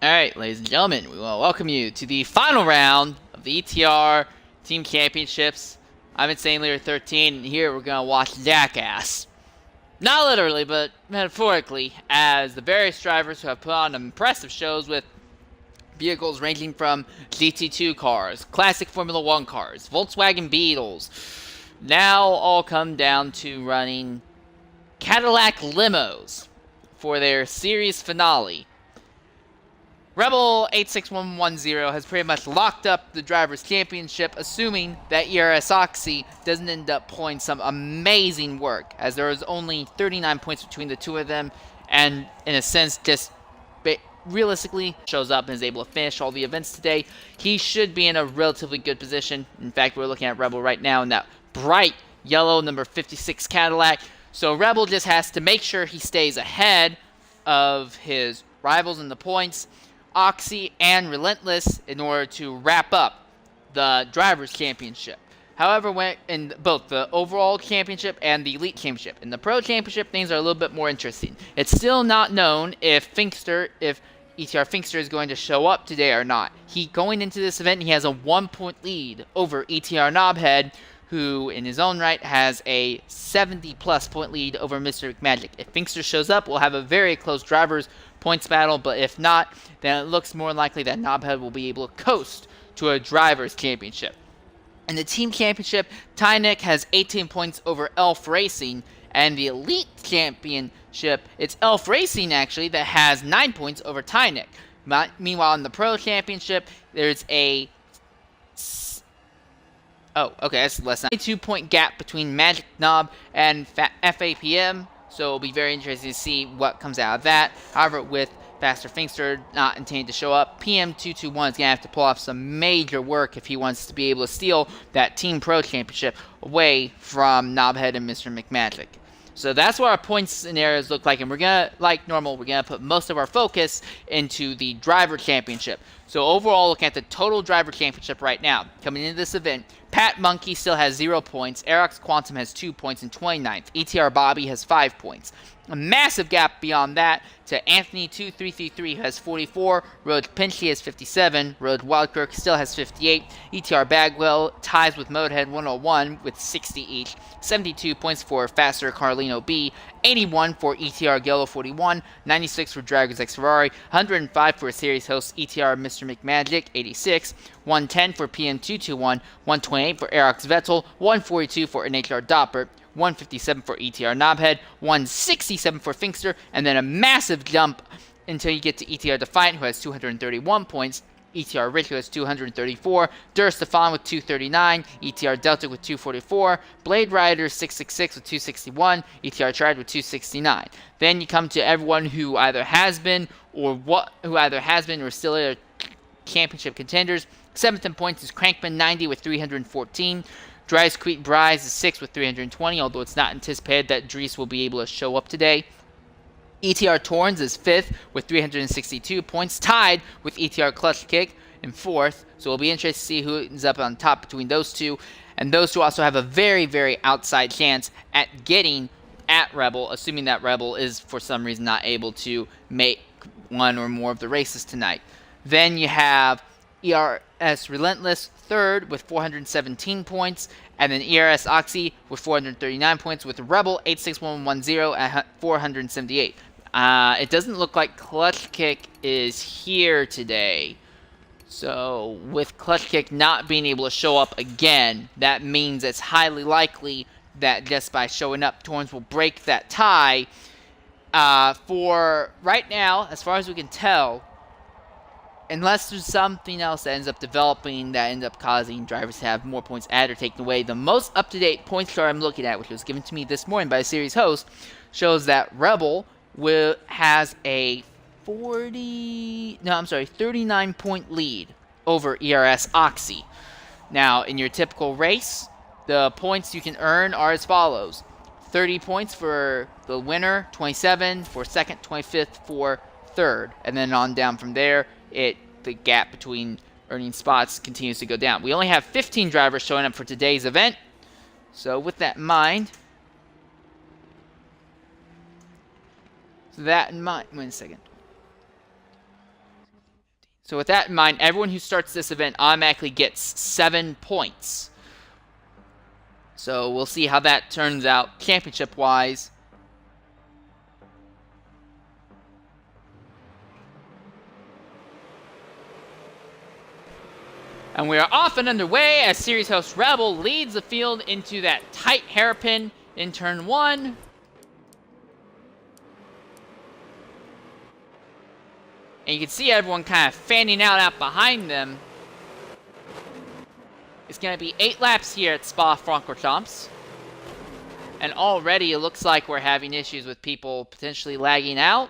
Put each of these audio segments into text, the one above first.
Alright, ladies and gentlemen, we want to welcome you to the final round of the ETR Team Championships. I'm Insane Leader 13, and here we're going to watch Jackass. Not literally, but metaphorically, as the various drivers who have put on impressive shows with vehicles ranging from GT2 cars, classic Formula 1 cars, Volkswagen Beetles, now all come down to running Cadillac limos for their series finale. Rebel 86110 has pretty much locked up the Drivers' Championship, assuming that ERS Oxy doesn't end up pulling some amazing work, as there is only 39 points between the two of them, and in a sense, just realistically shows up and is able to finish all the events today. He should be in a relatively good position. In fact, we're looking at Rebel right now in that bright yellow number 56 Cadillac. So Rebel just has to make sure he stays ahead of his rivals in the points, Oxy and Relentless, in order to wrap up the Drivers' Championship. However, when in both the overall championship and the elite championship, in the pro championship, things are a little bit more interesting. It's still not known if ETR Finkster is going to show up today or not. Going into this event, he has a 1-point lead over ETR Knobhead, who in his own right has a 70-plus point lead over Mr. McMagic. If Finkster shows up, we'll have a very close drivers' points battle, but if not, then it looks more likely that Knobhead will be able to coast to a Drivers' Championship. In the Team Championship, Tynick has 18 points over Elf Racing, and the Elite Championship, it's Elf Racing actually that has 9 points over Tynick. Meanwhile, in the Pro Championship, there's a that's less than a 2-point gap between Magic Knob and FAPM. So it'll be very interesting to see what comes out of that. However, with Faster Finkster not intending to show up, PM221 is going to have to pull off some major work if he wants to be able to steal that Team Pro Championship away from Knobhead and Mr. McMagic. So that's what our points scenarios look like, and we're going to, like normal, we're going to put most of our focus into the Driver Championship. So overall, looking at the total Driver Championship right now, coming into this event, Pat Monkey still has 0 points, Aerox Quantum has 2 points in 29th, ETR Bobby has 5 points. A massive gap beyond that to Anthony2333 who has 44, Road Pinchy has 57, Road Wildkirk still has 58, ETR Bagwell ties with Modehead 101 with 60 each, 72 points for Faster Carlino B, 81 for ETR Yellow 41, 96 for Dragons X Ferrari, 105 for series host ETR Mr. McMagic 86, 110 for PM221, 128 for Aerox Vettel, 142 for NHR Doppert, 157 for ETR Knobhead, 167 for Finkster, and then a massive jump until you get to ETR Defiant, who has 231 points, ETR Rich, who has 234, Dur Stefan with 239, ETR Delta with 244, Blade Rider 666 with 261, ETR Triad with 269. Then you come to everyone who either has been or still are championship contenders. 7th in points is Crankman 90 with 314. Dries Queet Bryce is 6th with 320, although it's not anticipated that Dries will be able to show up today. ETR Torrens is 5th with 362 points, tied with ETR Clutch Kick in 4th. So it'll be interesting to see who ends up on top between those two. And those two also have a very, very outside chance at getting at Rebel, assuming that Rebel is for some reason not able to make one or more of the races tonight. Then you have ERS Relentless 3rd with 417 points, and then ERS Oxy with 439 points, with Rebel 86110 at 478. It doesn't look like Clutch Kick is here today. So with Clutch Kick not being able to show up again, that means it's highly likely that just by showing up, Torrens will break that tie. For right now, as far as we can tell, unless there's something else that ends up developing that ends up causing drivers to have more points added or taken away, the most up-to-date points chart I'm looking at, which was given to me this morning by a series host, shows that Rebel has a 39-point lead over ERS Oxy. Now, in your typical race, the points you can earn are as follows: 30 points for the winner, 27 for second, 25th for third, and then on down from there, the gap between earning spots continues to go down. We only have 15 drivers showing up for today's event, so with that in mind, wait a second. So with that in mind, everyone who starts this event automatically gets 7 points. So we'll see how that turns out championship-wise. And we are off and underway as series host Rebel leads the field into that tight hairpin in turn 1. And you can see everyone kind of fanning out behind them. It's going to be 8 laps here at Spa-Francorchamps. And already it looks like we're having issues with people potentially lagging out.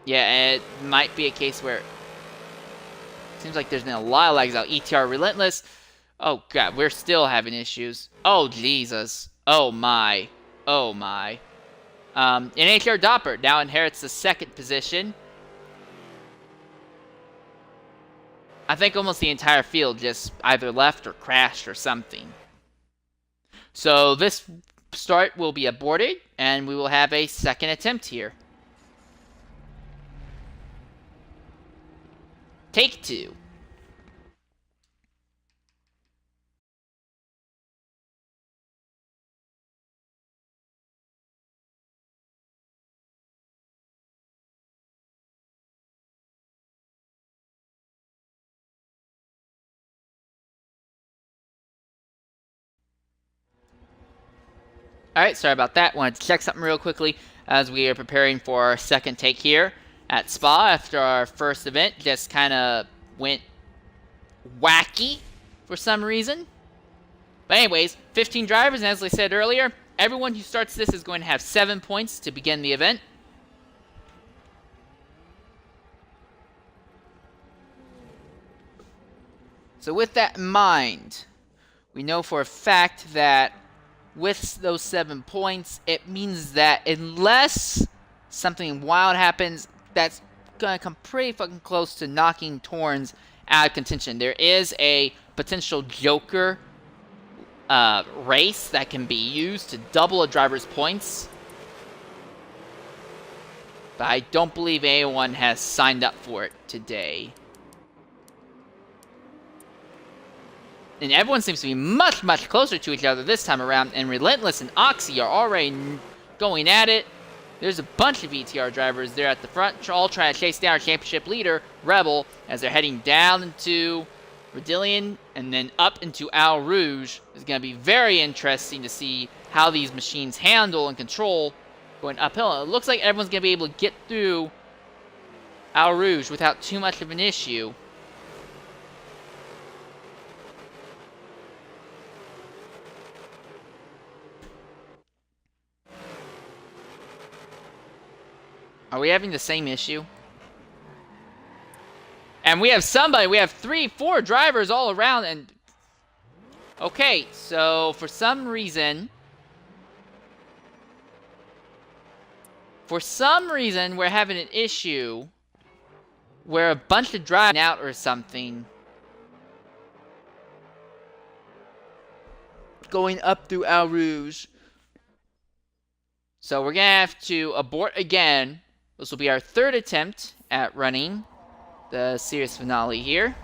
Yeah, it might be a case where it seems like there's been a lot of lags out. ETR Relentless. Oh god, we're still having issues. Oh Jesus. Oh my. Oh my. And ETR Dopper now inherits the 2nd position. I think almost the entire field just either left or crashed or something. So this start will be aborted, and we will have a 2nd attempt here. Take 2. Alright, sorry about that. Wanted to check something real quickly as we are preparing for our 2nd take here at Spa after our first event just kind of went wacky for some reason. But anyways, 15 drivers, and as I said earlier, everyone who starts this is going to have 7 points to begin the event. So with that in mind, we know for a fact that with those 7 points, it means that unless something wild happens, that's going to come pretty fucking close to knocking Torrens out of contention. There is a potential Joker race that can be used to double a driver's points. But I don't believe anyone has signed up for it today. And everyone seems to be much, much closer to each other this time around. And Relentless and Oxy are already going at it. There's a bunch of ETR drivers there at the front, all trying to chase down our championship leader, Rebel, as they're heading down into Redillion and then up into Al Rouge. It's going to be very interesting to see how these machines handle and control going uphill. It looks like everyone's going to be able to get through Al Rouge without too much of an issue. Are we having the same issue? And we have somebody, we have 3, 4 drivers all around, and... Okay, so for some reason... we're having an issue where a bunch of driving out or something going up through Al Rouge. So we're going to have to abort again. This will be our 3rd attempt at running the series finale here.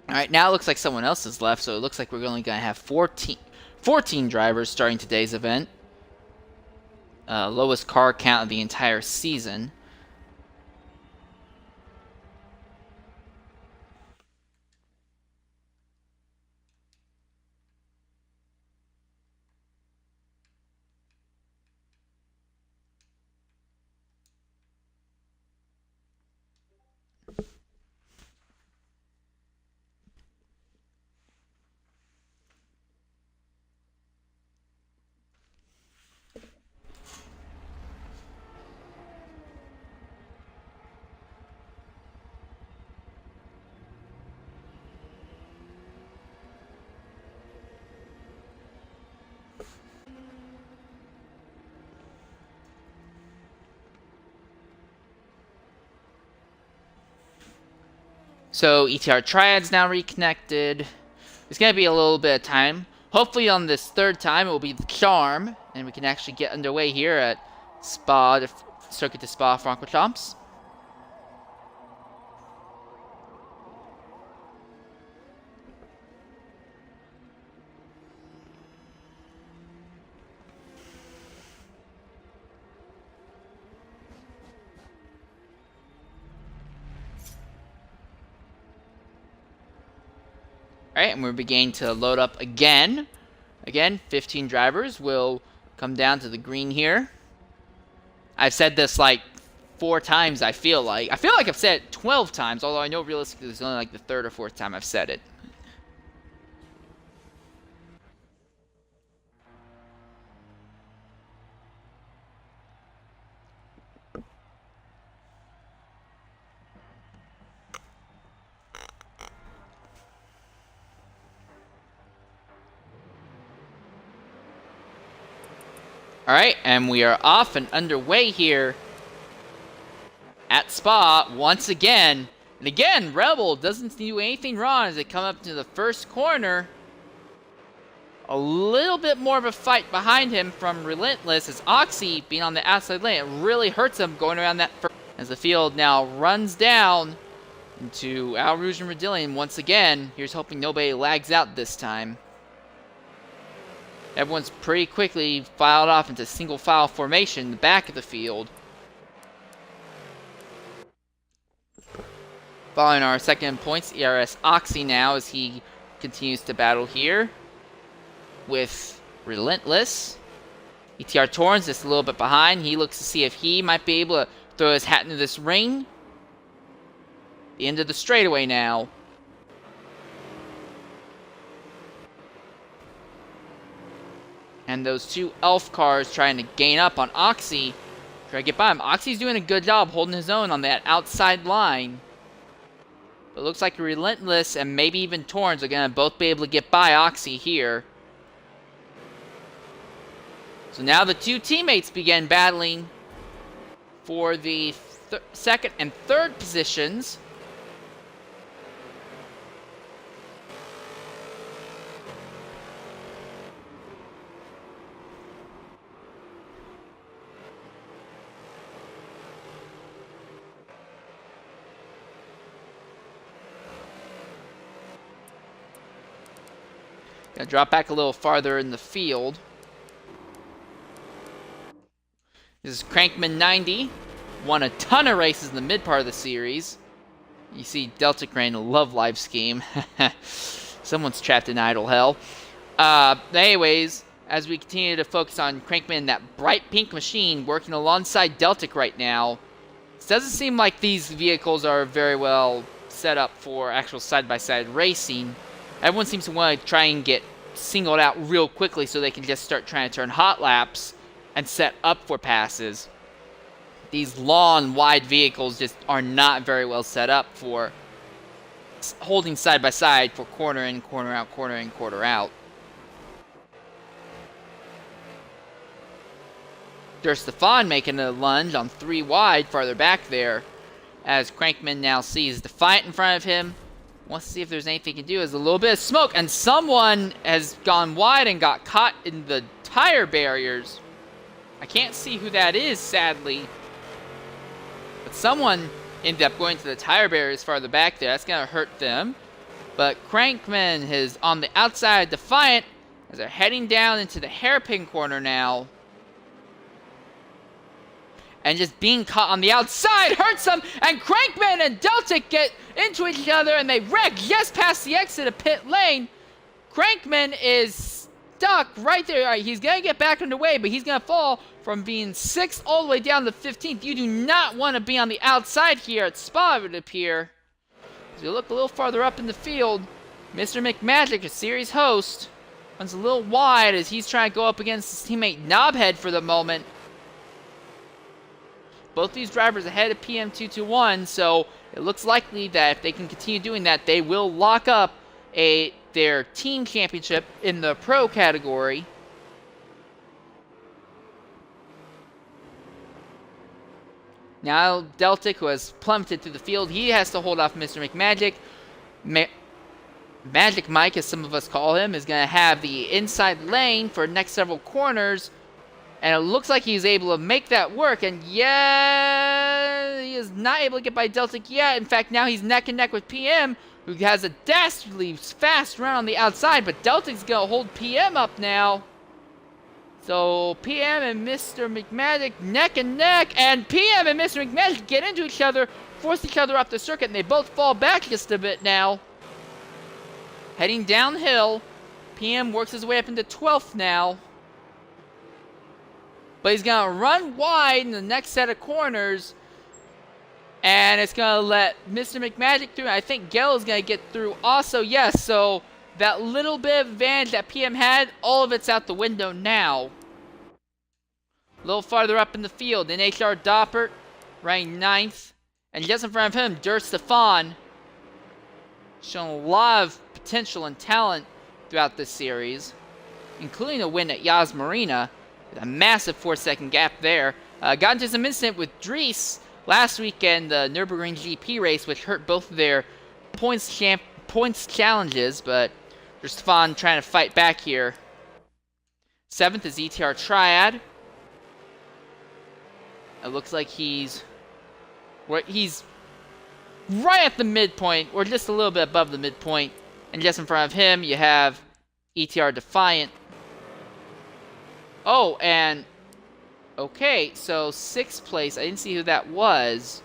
Alright, now it looks like someone else is left, so it looks like we're only going to have 14 drivers starting today's event. Lowest car count of the entire season. So ETR Triad's now reconnected. It's going to be a little bit of time. Hopefully on this third time it will be the Charm, and we can actually get underway here at Spa, Circuit de Spa Francorchamps. Alright, and we're beginning to load up again. Again, 15 drivers will come down to the green here. I've said this like 4 times, I feel like. I feel like I've said it 12 times, although I know realistically it's only like the 3rd or 4th time I've said it. Alright, and we are off and underway here at Spa once again. And again, Rebel doesn't do anything wrong as they come up to the first corner. A little bit more of a fight behind him from Relentless as Oxy being on the outside lane. It really hurts him going around that first. As the field now runs down into Al Rouge and Redillion once again. Here's hoping nobody lags out this time. Everyone's pretty quickly filed off into single file formation in the back of the field. Following our second points, ERS Oxy now as he continues to battle here with Relentless. ETR Torrens just a little bit behind. He looks to see if he might be able to throw his hat into this ring. The end of the straightaway now. And those 2 elf cars trying to gain up on Oxy. Try to get by him. Oxy's doing a good job holding his own on that outside line. But it looks like Relentless and maybe even Torrens are going to both be able to get by Oxy here. So now the 2 teammates begin battling for the second and third positions. Gonna drop back a little farther in the field. This is Crankman 90. Won a ton of races in the mid part of the series. You see Delta Crane, love live scheme. Someone's trapped in idle hell. Anyways, as we continue to focus on Crankman, that bright pink machine working alongside Deltic right now. It doesn't seem like these vehicles are very well set up for actual side-by-side racing. Everyone seems to want to try and get singled out real quickly so they can just start trying to turn hot laps and set up for passes. These long, wide vehicles just are not very well set up for holding side by side for corner in, corner out, corner in, corner out. Der Stefan making a lunge on 3 wide farther back there as Crankman now sees Defiant in front of him. Wants to see if there's anything he can do. There's a little bit of smoke, and someone has gone wide and got caught in the tire barriers. I can't see who that is, sadly. But someone ended up going to the tire barriers farther back there. That's going to hurt them. But Crankman is on the outside, Defiant, as they're heading down into the hairpin corner now. And just being caught on the outside hurts them. And Crankman and Deltic get into each other and they wreck just past the exit of pit lane. Crankman is stuck right there. All right, he's going to get back underway, but he's going to fall from being 6th all the way down to 15th. You do not want to be on the outside here at Spa, it would appear. As you look a little farther up in the field, Mr. McMagic, a series host, runs a little wide as he's trying to go up against his teammate Knobhead for the moment. Both these drivers ahead of PM221, so it looks likely that if they can continue doing that, they will lock up their team championship in the pro category. Now Deltic, who has plummeted through the field, he has to hold off Mr. McMagic. Magic Mike, as some of us call him, is going to have the inside lane for the next several corners. And it looks like he's able to make that work. And yeah, he is not able to get by Deltic yet. In fact, now he's neck and neck with PM, who has a dastardly fast run on the outside. But Deltic's going to hold PM up now. So PM and Mr. McMagic neck and neck. And PM and Mr. McMagic get into each other, force each other off the circuit. And they both fall back just a bit now. Heading downhill. PM works his way up into 12th now. But he's going to run wide in the next set of corners. And it's going to let Mr. McMagic through. I think Gell is going to get through also. Yes, so that little bit of advantage that PM had, all of it's out the window now. A little farther up in the field, in HR Doppert, running 9th. And just in front of him, Der Stefan, shown a lot of potential and talent throughout this series, including a win at Yas Marina. A massive 4-second gap there. Got into some incident with Dries last weekend, the Nürburgring GP race, which hurt both of their points challenges, but Stefan trying to fight back here. 7th is ETR Triad. It looks like he's right at the midpoint, or just a little bit above the midpoint. And just in front of him, you have ETR Defiant. Oh, and okay, so 6th place. I didn't see who that was.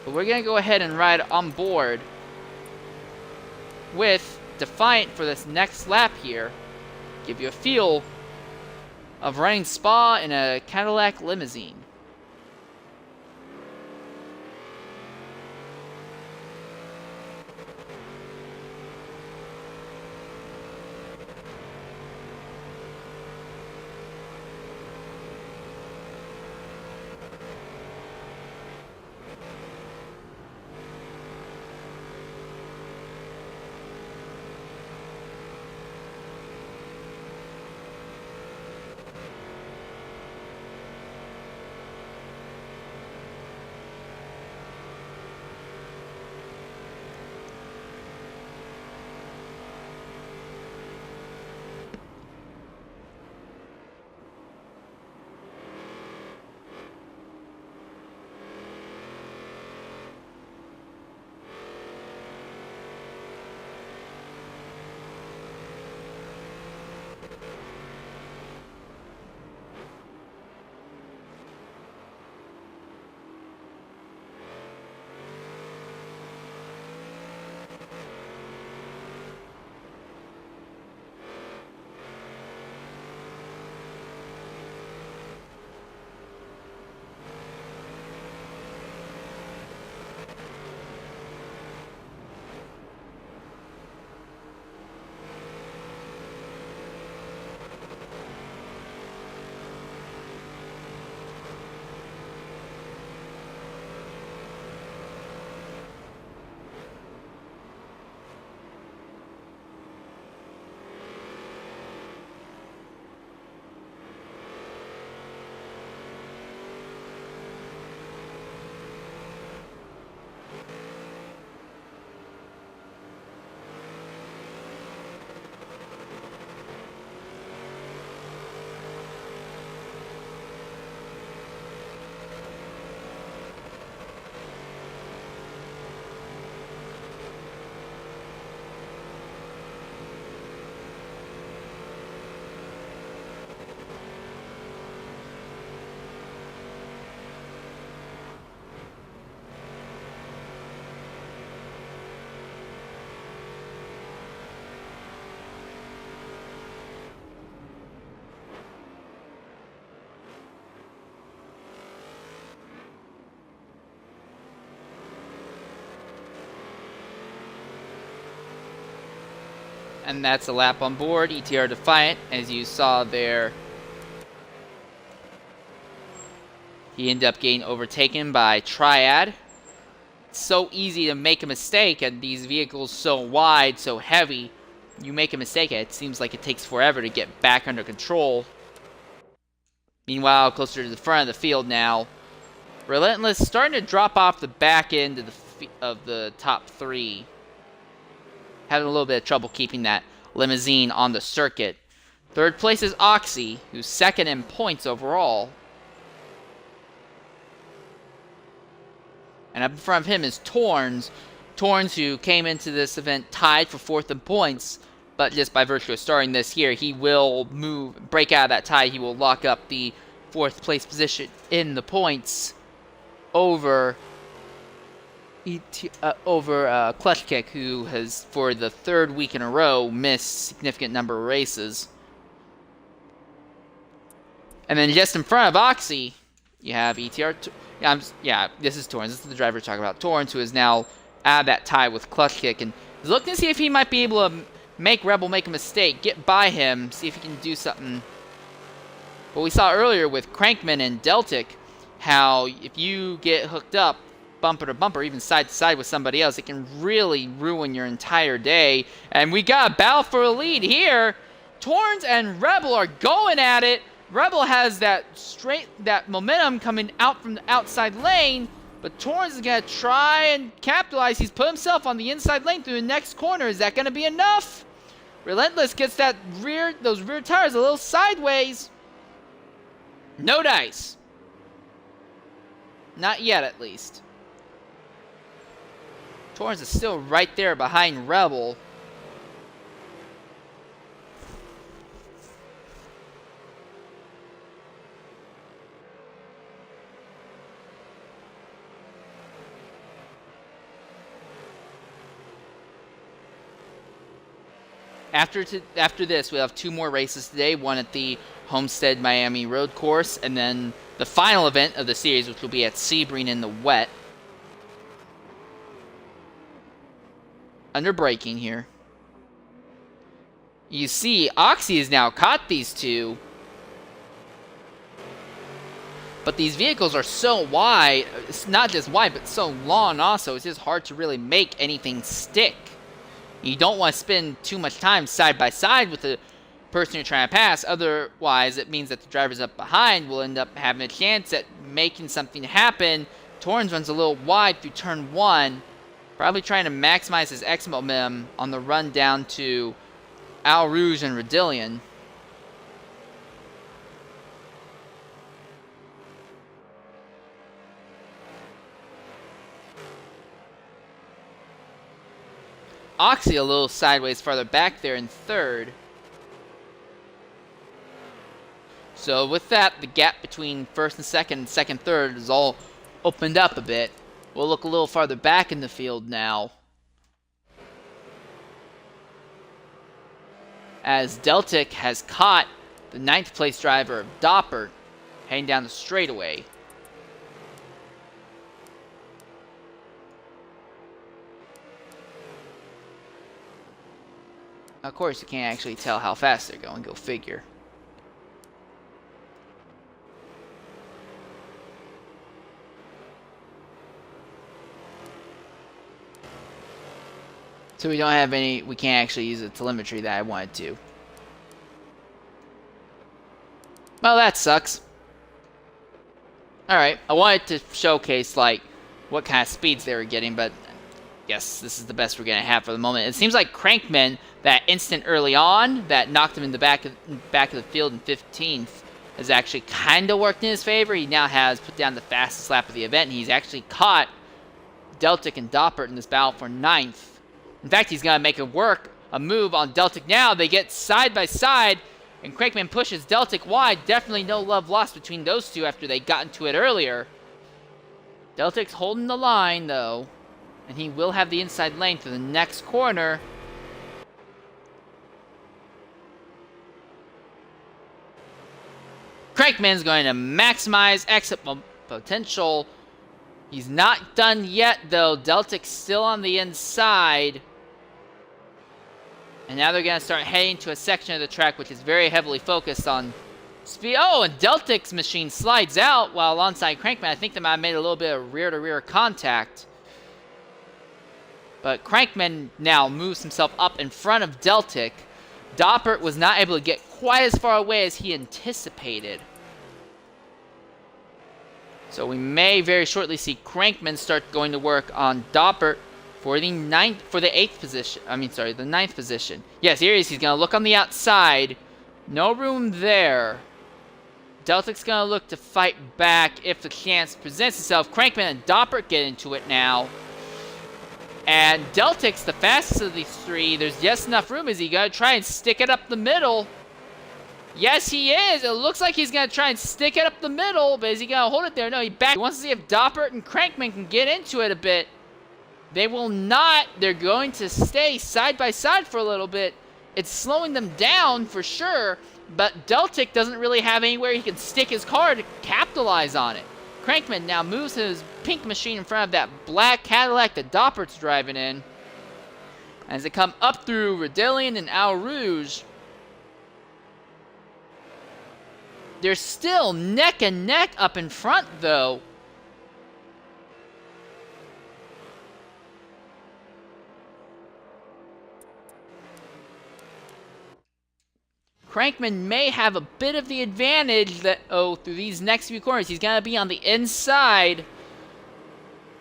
But we're going to go ahead and ride on board with Defiant for this next lap here. Give you a feel of running Spa in a Cadillac Limousine. And that's a lap on board. ETR Defiant, as you saw there. He ended up getting overtaken by Triad. It's so easy to make a mistake, and these vehicles so wide, so heavy. You make a mistake, it seems like it takes forever to get back under control. Meanwhile, closer to the front of the field now, Relentless starting to drop off the back end of the top 3. Having a little bit of trouble keeping that Limousine on the circuit. Third place is Oxy, who's second in points overall. And up in front of him is Torns. Torns, who came into this event tied for 4th in points, but just by virtue of starting this here, he will break out of that tie. He will lock up the 4th place position in the points over Clutch Kick, who has, for the 3rd week in a row, missed significant number of races. And then just in front of Oxy, you have ETR. This is Torrens. This is the driver we're talking about. Torrens, who is now out of that tie with Clutch Kick, and is looking to see if he might be able to make Rebel make a mistake, get by him, see if he can do something. What we saw earlier with Crankman and Deltic, how if you get hooked up bumper to bumper, even side to side with somebody else, it can really ruin your entire day. And we got a battle for a lead here. Torrens and Rebel are going at it. Rebel has that momentum coming out from the outside lane, but Torrens is going to try and capitalize. He's put himself on the inside lane through the next corner. Is that going to be enough? Relentless gets those rear tires a little sideways. No dice. Not yet, at least. Torrens is still right there behind Rebel. After this, we'll have 2 more races today. One at the Homestead Miami Road Course, and then the final event of the series, which will be at Sebring in the wet. Under braking here. You see, Oxy has now caught these 2. But these vehicles are so wide. It's not just wide, but so long also. It's just hard to really make anything stick. You don't want to spend too much time side by side with the person you're trying to pass. Otherwise, it means that the drivers up behind will end up having a chance at making something happen. Torrens runs a little wide through turn 1. Probably trying to maximize his exit momentum on the run down to Al Rouge and Rodillion. Oxy a little sideways farther back there in 3rd. So with that, the gap between 1st and 2nd and 3rd is all opened up a bit. We'll look a little farther back in the field now, as Deltic has caught the 9th place driver of Doppert heading down the straightaway. Of course, you can't actually tell how fast they're going. Go figure. So we don't have any, we can't actually use the telemetry that I wanted to. Well, that sucks. Alright, I wanted to showcase, like, what kind of speeds they were getting, but yes, this is the best we're going to have for the moment. It seems like Crankman, that instant early on, that knocked him in the back of the field in 15th, has actually kind of worked in his favor. He now has put down the fastest lap of the event, and he's actually caught Deltic and Doppert in this battle for 9th. In fact, he's going to make a move on Deltic now. They get side by side, and Crankman pushes Deltic wide. Definitely no love lost between those two after they got into it earlier. Deltic's holding the line, though, and he will have the inside lane to the next corner. Crankman's going to maximize exit potential. He's not done yet, though. Deltic's still on the inside. And now they're going to start heading to a section of the track which is very heavily focused on speed. Oh, and Deltic's machine slides out while alongside Crankman. I think they might have made a little bit of rear-to-rear contact. But Crankman now moves himself up in front of Deltic. Doppert was not able to get quite as far away as he anticipated. So we may very shortly see Crankman start going to work on Doppert for the ninth position. Yes, here he is. He's going to look on the outside. No room there. Deltic's going to look to fight back if the chance presents itself. Crankman and Doppert get into it now. And Deltic's the fastest of these three. There's just enough room. Is he going to try and stick it up the middle? Yes, he is. It looks like he's going to try and stick it up the middle, but is he going to hold it there? No, he wants to see if Doppert and Crankman can get into it a bit. They will not. They're going to stay side by side for a little bit. It's slowing them down for sure, but Deltic doesn't really have anywhere he can stick his car to capitalize on it. Crankman now moves his pink machine in front of that black Cadillac that Doppert's driving in. As they come up through Redillion and Eau Rouge, they're still neck and neck up in front, though. Crankman may have a bit of the advantage that, through these next few corners. He's going to be on the inside.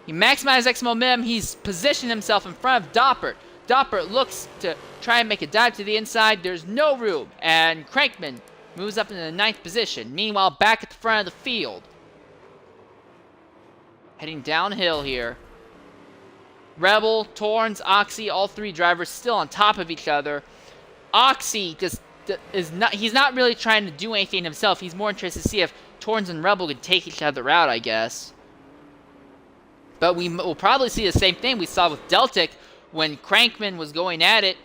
He maximized X momentum. He's positioned himself in front of Doppert. Doppert looks to try and make a dive to the inside. There's no room. And Crankman moves up into the 9th position. Meanwhile, back at the front of the field. Heading downhill here. Rebel, Torrens, Oxy, all three drivers still on top of each other. Oxy he's not really trying to do anything himself. He's more interested to see if Torrens and Rebel can take each other out, I guess. But we will probably see the same thing we saw with Deltic when Crankman was going at it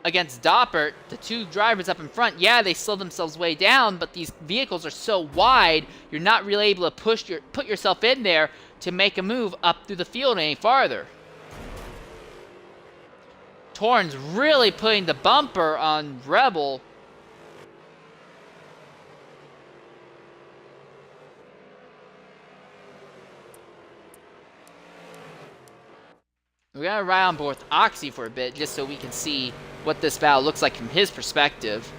against Doppert. The two drivers up in front, yeah, they slow themselves way down, but these vehicles are so wide, you're not really able to put yourself in there to make a move up through the field any farther. Torrens really putting the bumper on Rebel. We're going to ride on board with Oxy for a bit just so we can see what this battle looks like from his perspective.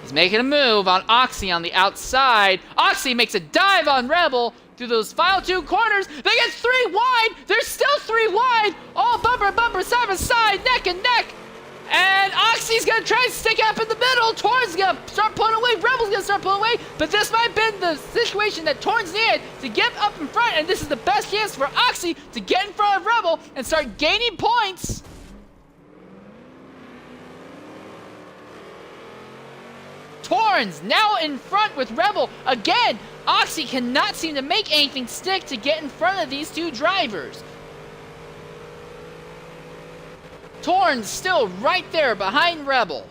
He's making a move on Oxy on the outside. Oxy makes a dive on Rebel through those final two corners. They get 3 wide. They're still 3 wide. All bumper, bumper, side by side, neck and neck. And Oxy's going to try and stick up in the middle. Torrens is going to start pulling away. Rebel's going to start pulling away. But this might have been the situation that Torrens needed to get up in front. And this is the best chance for Oxy to get in front of Rebel and start gaining points. Torrens now in front with Rebel. Again, Oxy cannot seem to make anything stick to get in front of these two drivers. Torrens still right there behind Rebel.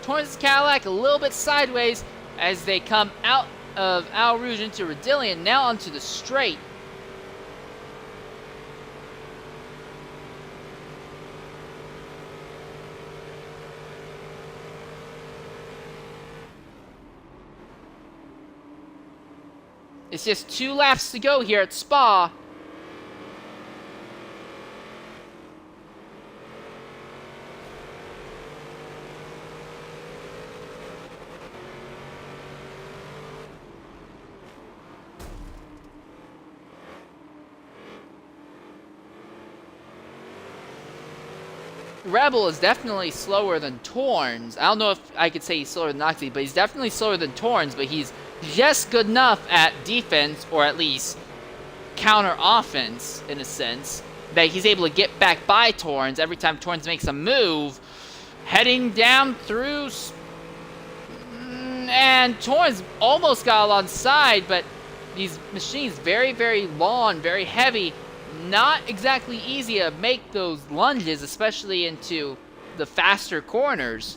Torrens' Cadillac a little bit sideways as they come out of Eau Rouge into Redillion, now onto the straight. It's just 2 laps to go here at Spa. Rebel is definitely slower than Torrens. I don't know if I could say he's slower than Oxy, but he's definitely slower than Torrens, but he's just good enough at defense, or at least counter offense in a sense, that he's able to get back by Torrens every time Torrens makes a move. Heading down through, and Torrens almost got alongside, but these machines very, very long, very heavy. Not exactly easy to make those lunges, especially into the faster corners.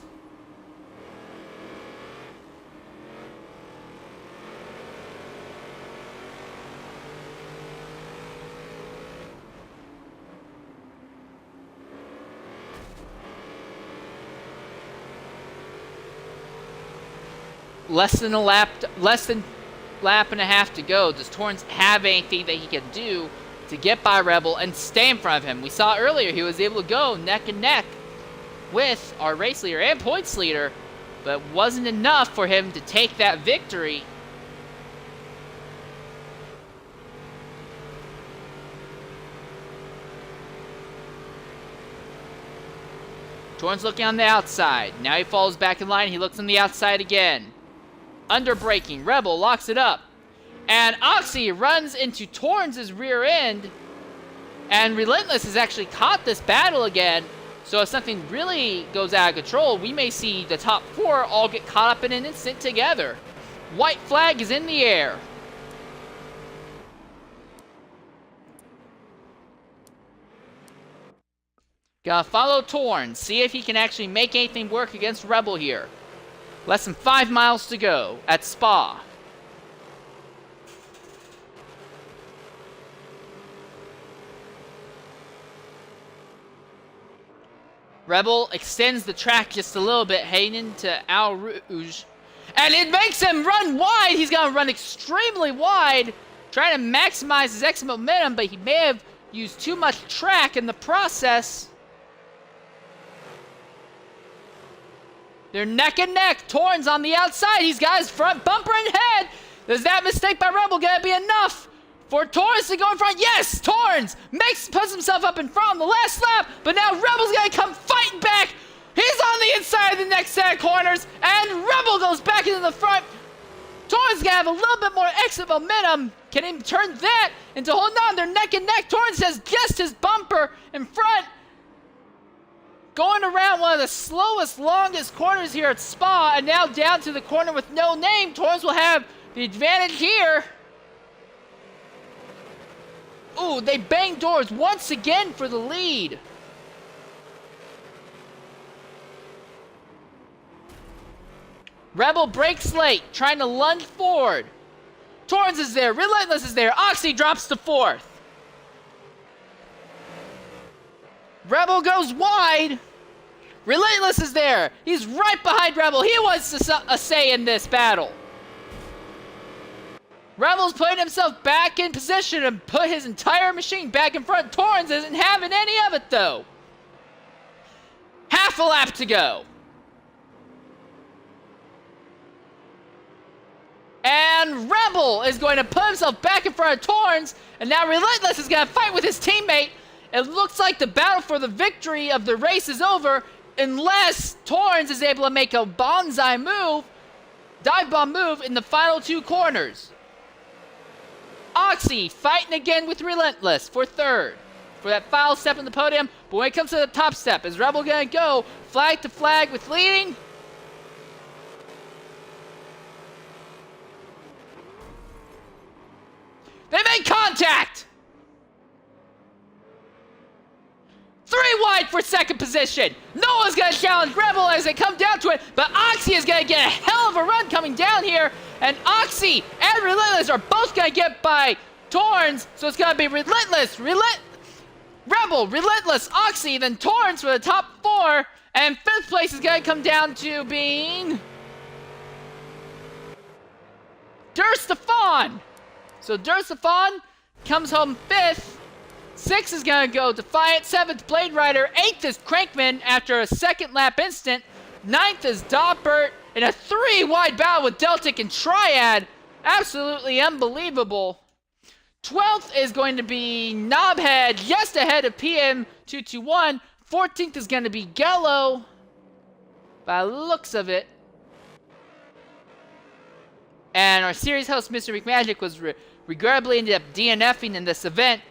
Less than lap and a half to go. Does Torrens have anything that he can do to get by Rebel and stay in front of him. We saw earlier he was able to go neck and neck with our race leader and points leader, but wasn't enough for him to take that victory. Torrens looking on the outside. Now he falls back in line. He looks on the outside again. Under braking. Rebel locks it up. And Oxy runs into Torrens' rear end. And Relentless has actually caught this battle again. So if something really goes out of control, we may see the top 4 all get caught up in an instant together. White flag is in the air. Gotta follow Torrens, see if he can actually make anything work against Rebel here. Less than 5 miles to go at Spa. Rebel extends the track just a little bit, heading into Al Rouge. And it makes him run wide. He's gonna run extremely wide, trying to maximize his exit momentum, but he may have used too much track in the process. They're neck and neck. Torrens on the outside. He's got his front bumper in head. Is that mistake by Rebel gonna be enough for Torrens to go in front? Yes, Torrens puts himself up in front on the last lap, but now Rebel's gonna come fighting back. He's on the inside of the next set of corners, and Rebel goes back into the front. Torrens gonna have a little bit more exit momentum. Can he turn that into holding on? They're neck and neck. Torrens has just his bumper in front. Going around one of the slowest, longest corners here at Spa, and now down to the corner with no name. Torrens will have the advantage here. Ooh, they bang doors once again for the lead. Rebel breaks late, trying to lunge forward. Torrens is there, Relentless is there, Oxy drops to 4th. Rebel goes wide. Relentless is there. He's right behind Rebel. He wants a say in this battle. Rebel's putting himself back in position and put his entire machine back in front. Torrens isn't having any of it, though. Half a lap to go. And Rebel is going to put himself back in front of Torrens. And now Relentless is going to fight with his teammate. It looks like the battle for the victory of the race is over unless Torrens is able to make a bonsai move, dive bomb move in the final 2 corners. Oxy fighting again with Relentless for 3rd for that final step in the podium. But when it comes to the top step, is Rebel going to go flag to flag with leading? They make contact! 3 wide for 2nd position. No one's going to challenge Rebel as they come down to it, but Oxy is going to get a hell of a run coming down here, and Oxy and Relentless are both going to get by Torrens, so it's going to be Relentless, Rebel, Relentless, Oxy, then Torrens for the top 4, and 5th place is going to come down to being Durstefan. So Durstefan comes home 5th. 6th is going to go Defiant, 7th Blade Rider, 8th is Crankman after a 2nd lap instant, 9th is Doppert, in a 3 wide battle with Deltic and Triad. Absolutely unbelievable. 12th is going to be Knobhead, just ahead of PM221. 14th is going to be Gello, by the looks of it. And our series host, Mr. McMagic, was regrettably ended up DNFing in this event.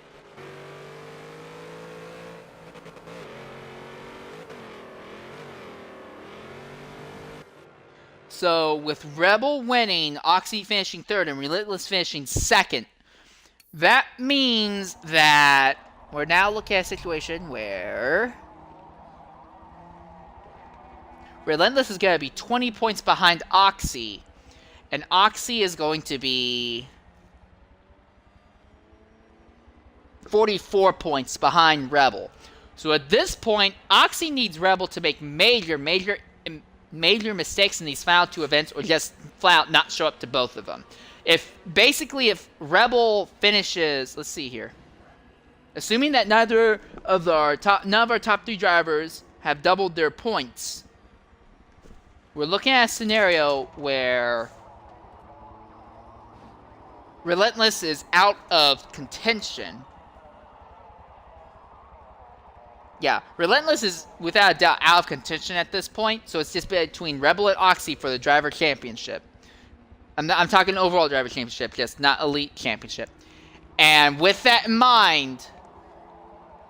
So, with Rebel winning, Oxy finishing 3rd, and Relentless finishing 2nd, that means that we're now looking at a situation where Relentless is going to be 20 points behind Oxy, and Oxy is going to be 44 points behind Rebel. So at this point, Oxy needs Rebel to make major mistakes in these final 2 events, or just flat out not show up to both of them. If Rebel finishes, let's see here. Assuming that none of our top 3 drivers have doubled their points, we're looking at a scenario where Relentless is out of contention. Yeah, Relentless is without a doubt out of contention at this point, so it's just between Rebel and Oxy for the driver championship. I'm talking overall driver championship, just not elite championship. And with that in mind,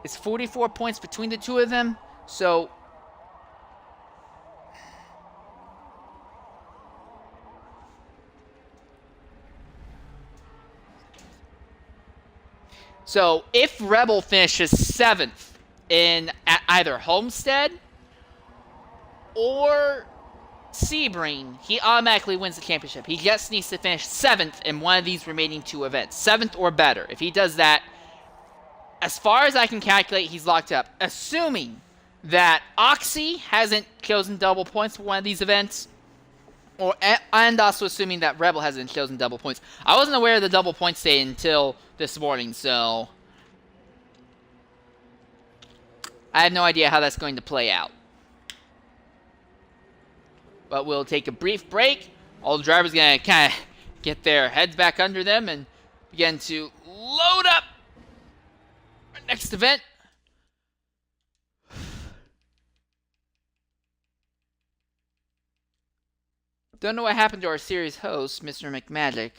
it's 44 points between the two of them, so if Rebel finishes 7th in either Homestead or Sebring, he automatically wins the championship. He just needs to finish 7th in one of these remaining 2 events. 7th or better. If he does that, as far as I can calculate, he's locked up. Assuming that Oxy hasn't chosen double points for one of these events, and also assuming that Rebel hasn't chosen double points. I wasn't aware of the double points day until this morning, so I have no idea how that's going to play out. But we'll take a brief break. All the drivers are going to kind of get their heads back under them and begin to load up our next event. Don't know what happened to our series host, Mr. McMagic.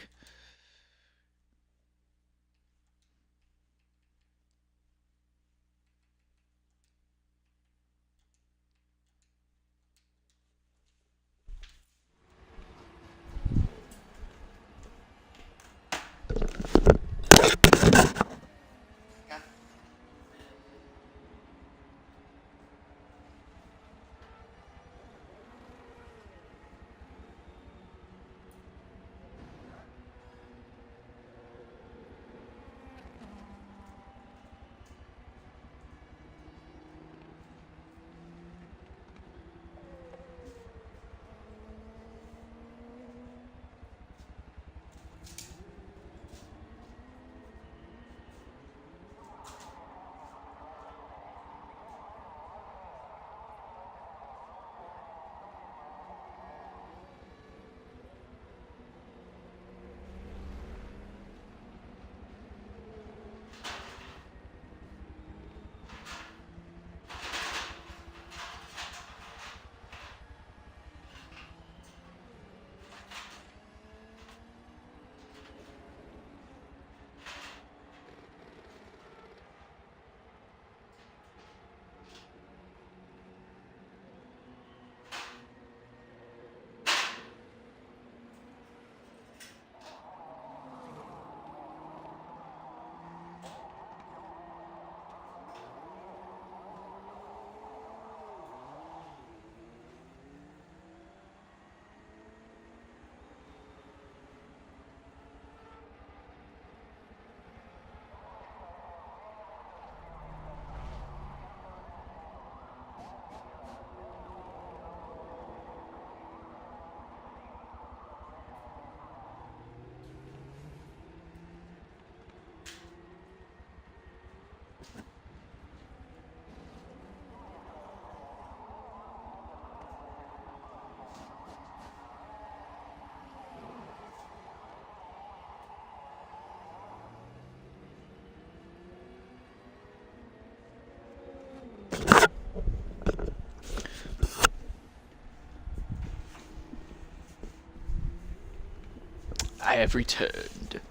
I have returned.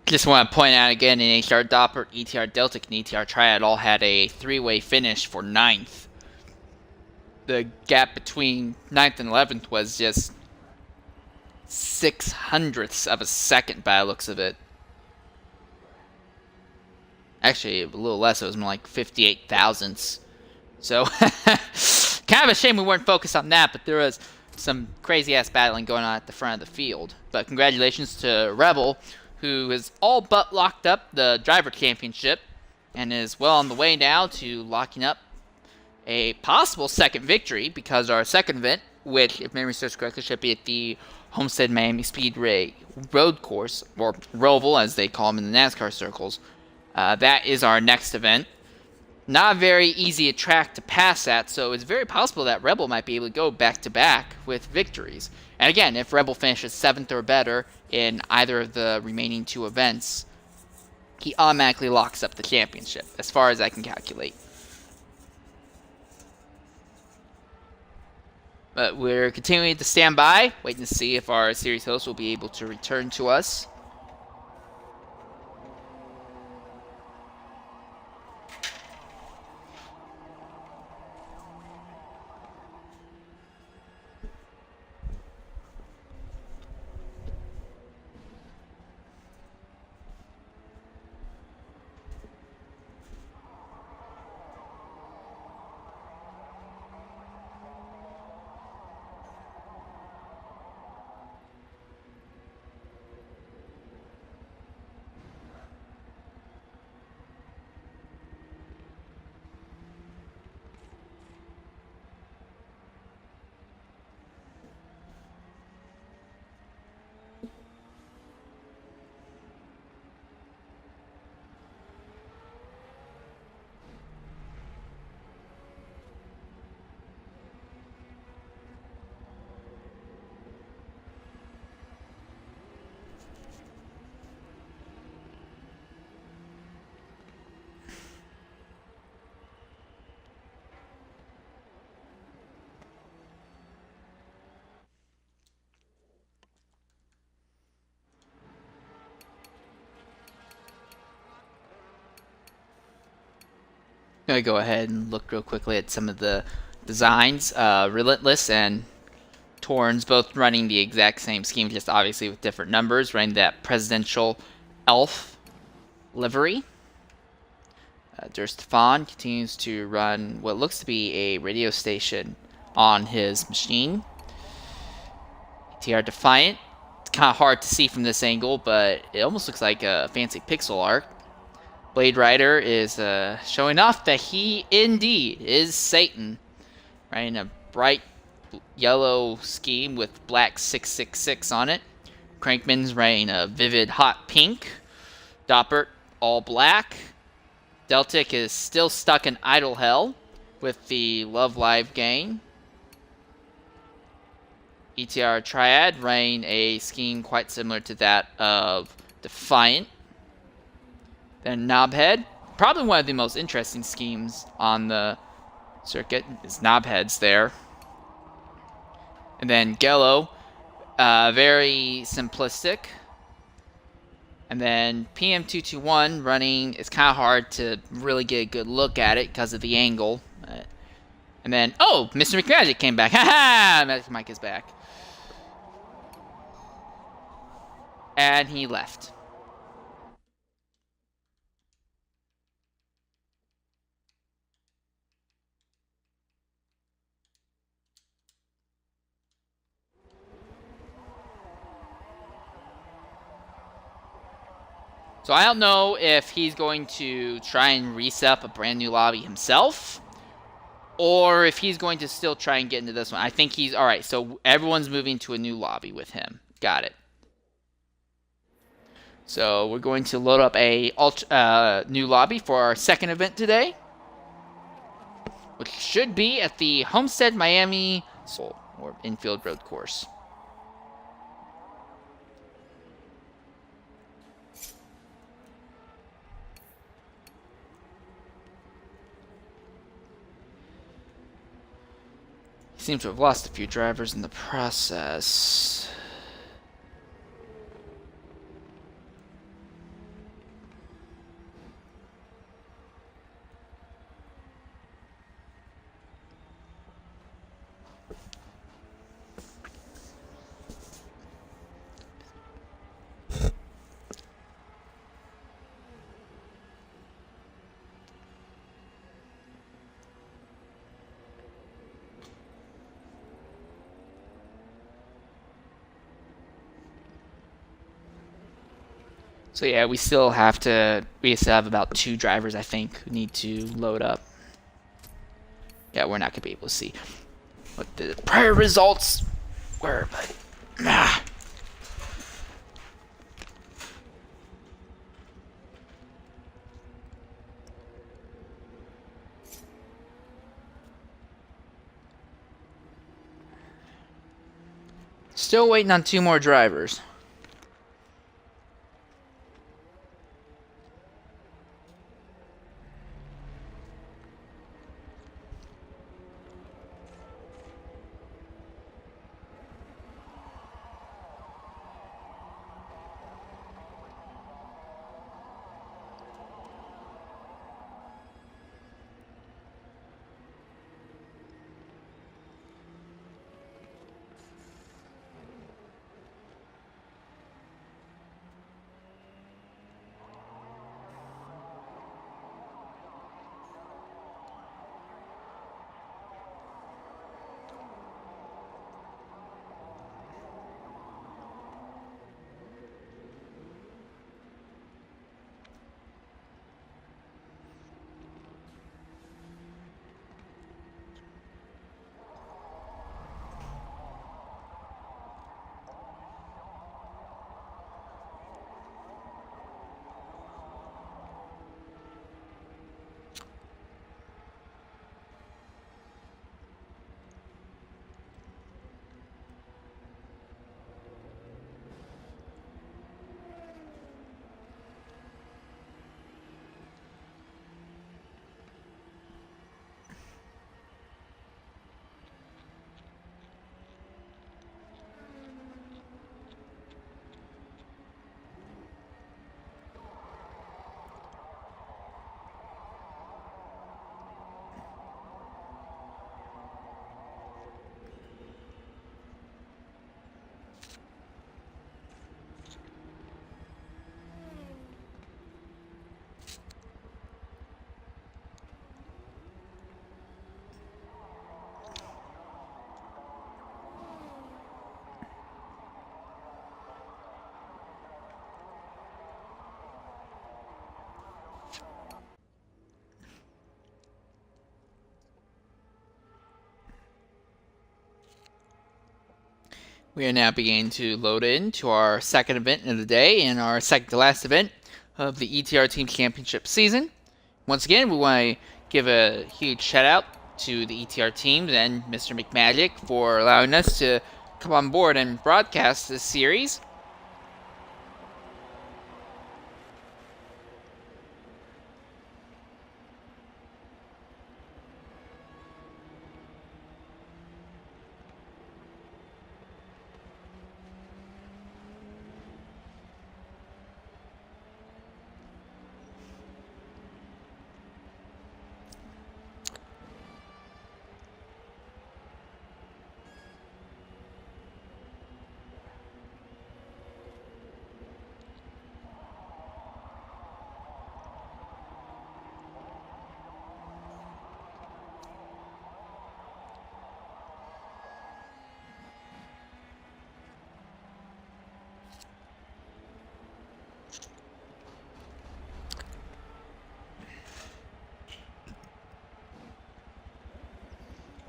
Just want to point out again, in HR Doppler, ETR Deltic, and ETR Triad all had a 3-way finish for 9th. The gap between 9th and 11th was just 0.06 of a second by the looks of it. Actually, a little less. It was more like 58 thousandths. So, Kind of a shame we weren't focused on that, but there was some crazy-ass battling going on at the front of the field. But congratulations to Rebel, who has all but locked up the driver championship and is well on the way now to locking up a possible second victory, because our second event, which, if memory serves correctly, should be at the Homestead Miami Speedway Road Course, or Roval as they call them in the NASCAR circles. That is our next event. Not a very easy track to pass at, so it's very possible that Rebel might be able to go back-to-back with victories. And again, if Rebel finishes 7th or better in either of the remaining 2 events, he automatically locks up the championship, as far as I can calculate. But we're continuing to stand by, waiting to see if our series host will be able to return to us. I'm going to go ahead and look real quickly at some of the designs. Relentless and Torrens both running the exact same scheme, just obviously with different numbers, running that presidential elf livery. Der Stefan continues to run what looks to be a radio station on his machine. ETR Defiant. It's kind of hard to see from this angle, but it almost looks like a fancy pixel art. Blade Rider is showing off that he indeed is Satan, right? In a bright yellow scheme with black 666 on it. Crankman's wearing a vivid hot pink. Doppert all black. Deltic is still stuck in idle hell with the Love Live gang. ETR Triad running a scheme quite similar to that of Defiant. Then Knobhead, probably one of the most interesting schemes on the circuit, is Knobhead's there. And then Gello, very simplistic. And then PM221 running, it's kind of hard to really get a good look at it because of the angle. And then, oh, Mr. McMagic came back. Ha-ha! Magic Mike is back. And he left. So I don't know if he's going to try and reset up a brand new lobby himself, or if he's going to still try and get into this one. I think he's... Alright, so everyone's moving to a new lobby with him. Got it. So we're going to load up a new lobby for our second event today, which should be at the Homestead Miami or Infield Road Course. Seems to have lost a few drivers in the process. So yeah, we still have about 2 drivers, I think, who need to load up. Yeah, we're not gonna be able to see what the prior results were, but still waiting on 2 more drivers. We are now beginning to load into our second event of the day and our second to last event of the ETR Team Championship season. Once again, we want to give a huge shout out to the ETR teams and Mr. McMagic for allowing us to come on board and broadcast this series.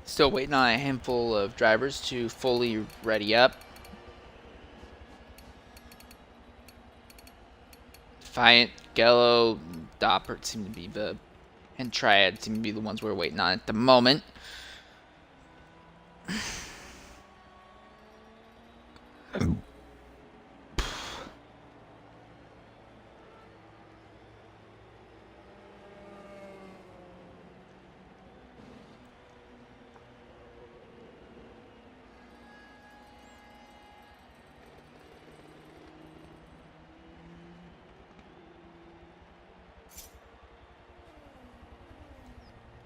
Still waiting on a handful of drivers to fully ready up. Defiant, Gello, Doppert seem to be and Triad seem to be the ones we're waiting on at the moment.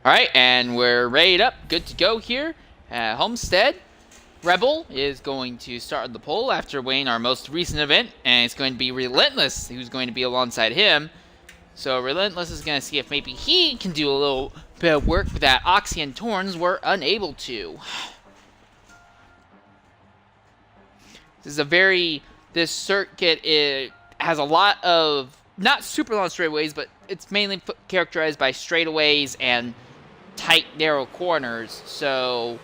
Alright, and we're ready up, good to go here at Homestead. Rebel is going to start the pole after winning our most recent event, and it's going to be Relentless who's going to be alongside him. So Relentless is going to see if maybe he can do a little bit of work that Oxy and Torns were unable to. This circuit has a lot of not super long straightaways, but it's mainly characterized by straightaways and tight, narrow corners. So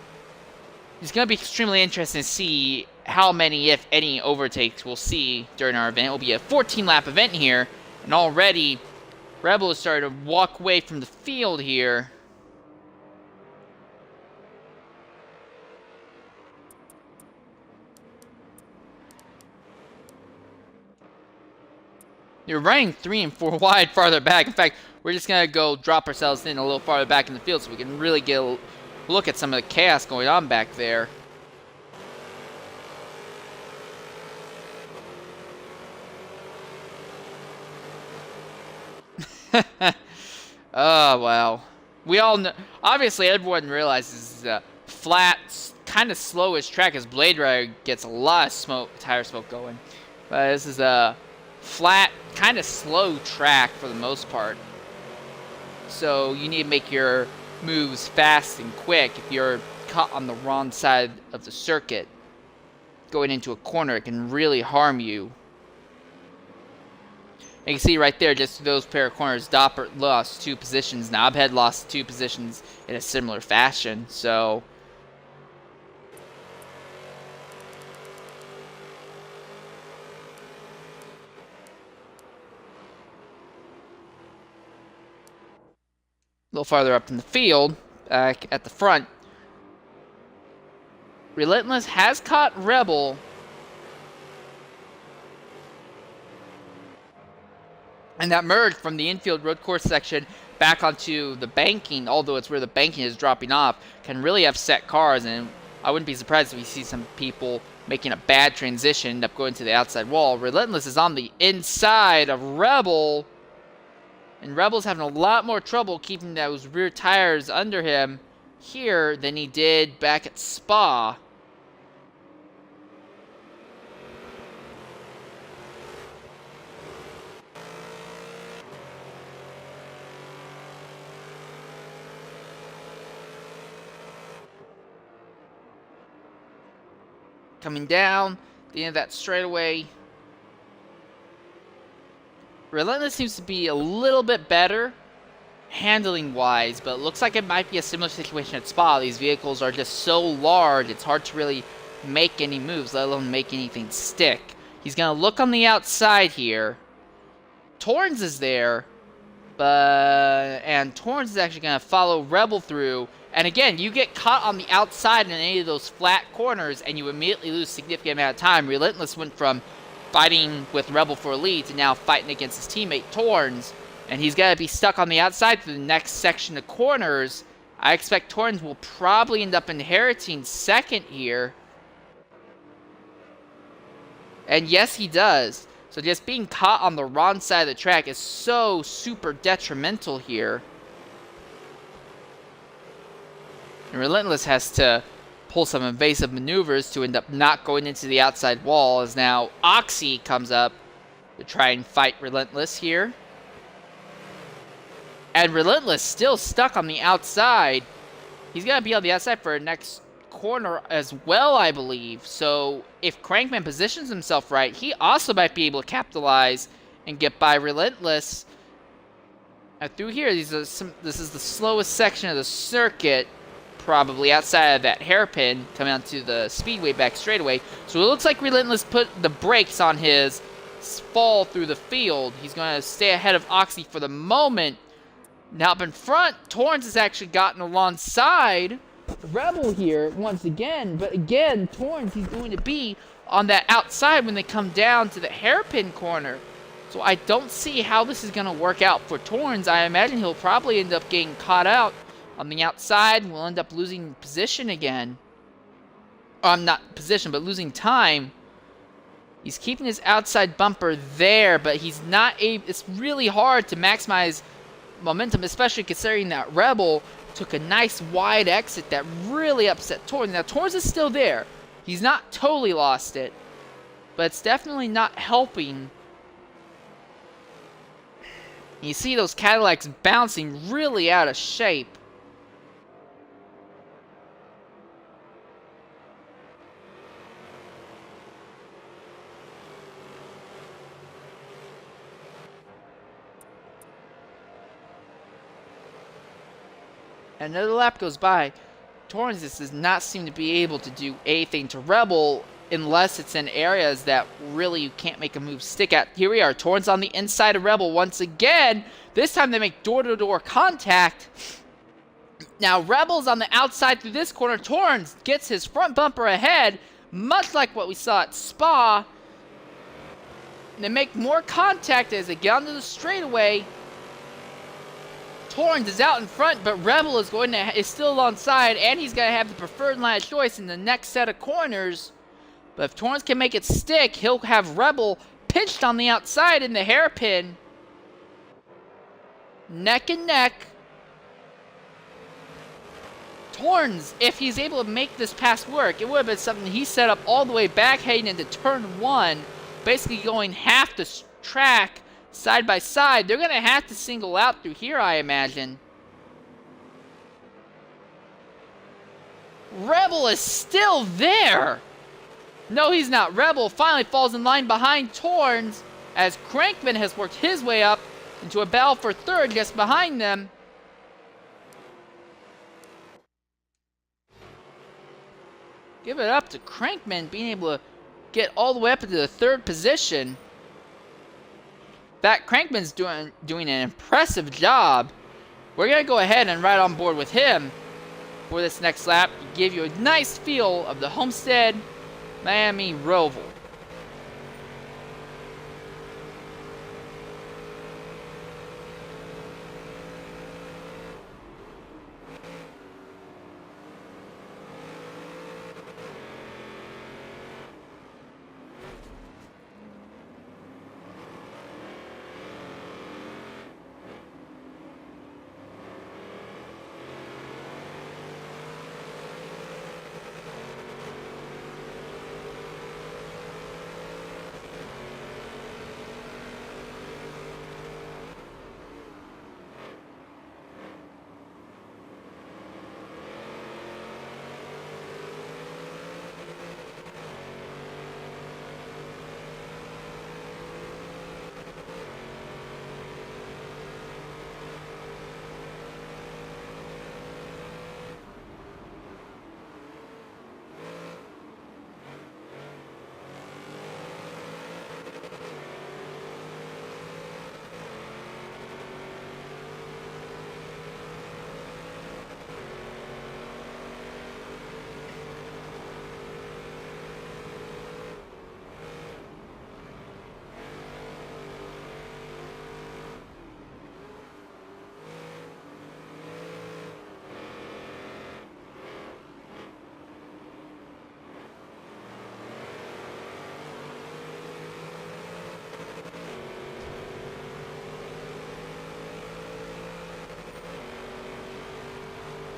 it's going to be extremely interesting to see how many, if any, overtakes we'll see during our event. It will be a 14-lap event here, and already Rebel is starting to walk away from the field here. You're running 3 and 4 wide farther back. In fact, we're just going to go drop ourselves in a little farther back in the field so we can really get a look at some of the chaos going on back there. Oh, well. We all know. Obviously, everyone realizes flat, kind of slowish track as Blade Rider gets a lot of smoke, tire smoke going. But this is a flat, kind of slow track for the most part. So you need to make your moves fast and quick. If you're caught on the wrong side of the circuit, going into a corner, it can really harm you. You can see right there, just those pair of corners, Doppert lost 2 positions. Knobhead lost 2 positions in a similar fashion. So a little farther up in the field, back at the front, Relentless has caught Rebel. And that merge from the infield road course section back onto the banking, although it's where the banking is dropping off, can really upset cars. And I wouldn't be surprised if we see some people making a bad transition, end up going to the outside wall. Relentless is on the inside of Rebel. And Rebel's having a lot more trouble keeping those rear tires under him here than he did back at Spa. Coming down the end of that straightaway, Relentless seems to be a little bit better handling wise, but it looks like it might be a similar situation at Spa. These vehicles are just so large, it's hard to really make any moves, let alone make anything stick. He's going to look on the outside here. Torrens is there, and Torrens is actually going to follow Rebel through. And again, you get caught on the outside in any of those flat corners, and you immediately lose a significant amount of time. Relentless went from fighting with Rebel for a lead to now fighting against his teammate Torrens. And he's got to be stuck on the outside for the next section of corners. I expect Torrens will probably end up inheriting second here. And yes, he does. So just being caught on the wrong side of the track is so super detrimental here. And Relentless has to pull some evasive maneuvers to end up not going into the outside wall, as now Oxy comes up to try and fight Relentless here. And Relentless still stuck on the outside. He's going to be on the outside for a next corner as well, I believe. So if Crankman positions himself right, he also might be able to capitalize and get by Relentless. Now through here, this is the slowest section of the circuit, probably outside of that hairpin coming onto the speedway back straightaway. So it looks like Relentless put the brakes on his fall through the field. He's going to stay ahead of Oxy for the moment. Now up in front, Torrens has actually gotten alongside Rebel here once again. But again, Torrens, he's going to be on that outside when they come down to the hairpin corner. So I don't see how this is going to work out for Torrens. I imagine he'll probably end up getting caught out on the outside, and we'll end up losing position again. Not position, but losing time. He's keeping his outside bumper there, but he's not able. It's really hard to maximize momentum, especially considering that Rebel took a nice wide exit that really upset Torrens. Now, Torrens is still there. He's not totally lost it, but it's definitely not helping. You see those Cadillacs bouncing really out of shape. Another lap goes by. Torrens does not seem to be able to do anything to Rebel unless it's in areas that really you can't make a move stick at. Here we are, Torrens on the inside of Rebel once again. This time they make door-to-door contact. Now Rebel's on the outside through this corner. Torrens gets his front bumper ahead, much like what we saw at Spa. And they make more contact as they get onto the straightaway. Torrens is out in front, but Rebel is still alongside, and he's going to have the preferred line of choice in the next set of corners. But if Torrens can make it stick, he'll have Rebel pinched on the outside in the hairpin. Neck and neck. Torrens, if he's able to make this pass work, it would have been something he set up all the way back heading into turn 1, basically going half the track side by side. They're going to have to single out through here, I imagine. Rebel is still there. No, he's not. Rebel finally falls in line behind Torrens as Crankman has worked his way up into a battle for third just behind them. Give it up to Crankman being able to get all the way up into the third position. That Crankman's doing an impressive job. We're going to go ahead and ride on board with him for this next lap. Give you a nice feel of the Homestead Miami Roval.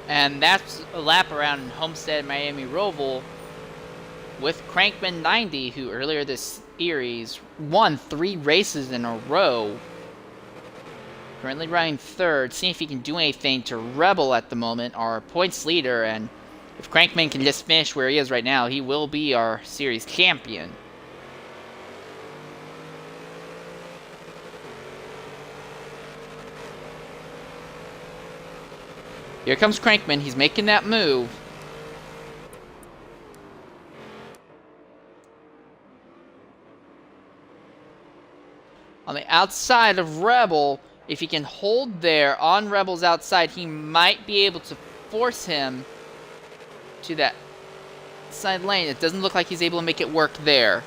And that's a lap around Homestead Miami Roval with Crankman 90, who earlier this series won 3 races in a row. Currently running third, seeing if he can do anything to Rebel at the moment, our points leader. And if Crankman can just finish where he is right now, he will be our series champion. Here comes Crankman. He's making that move. On the outside of Rebel, if he can hold there on Rebel's outside, he might be able to force him to that side lane. It doesn't look like he's able to make it work there.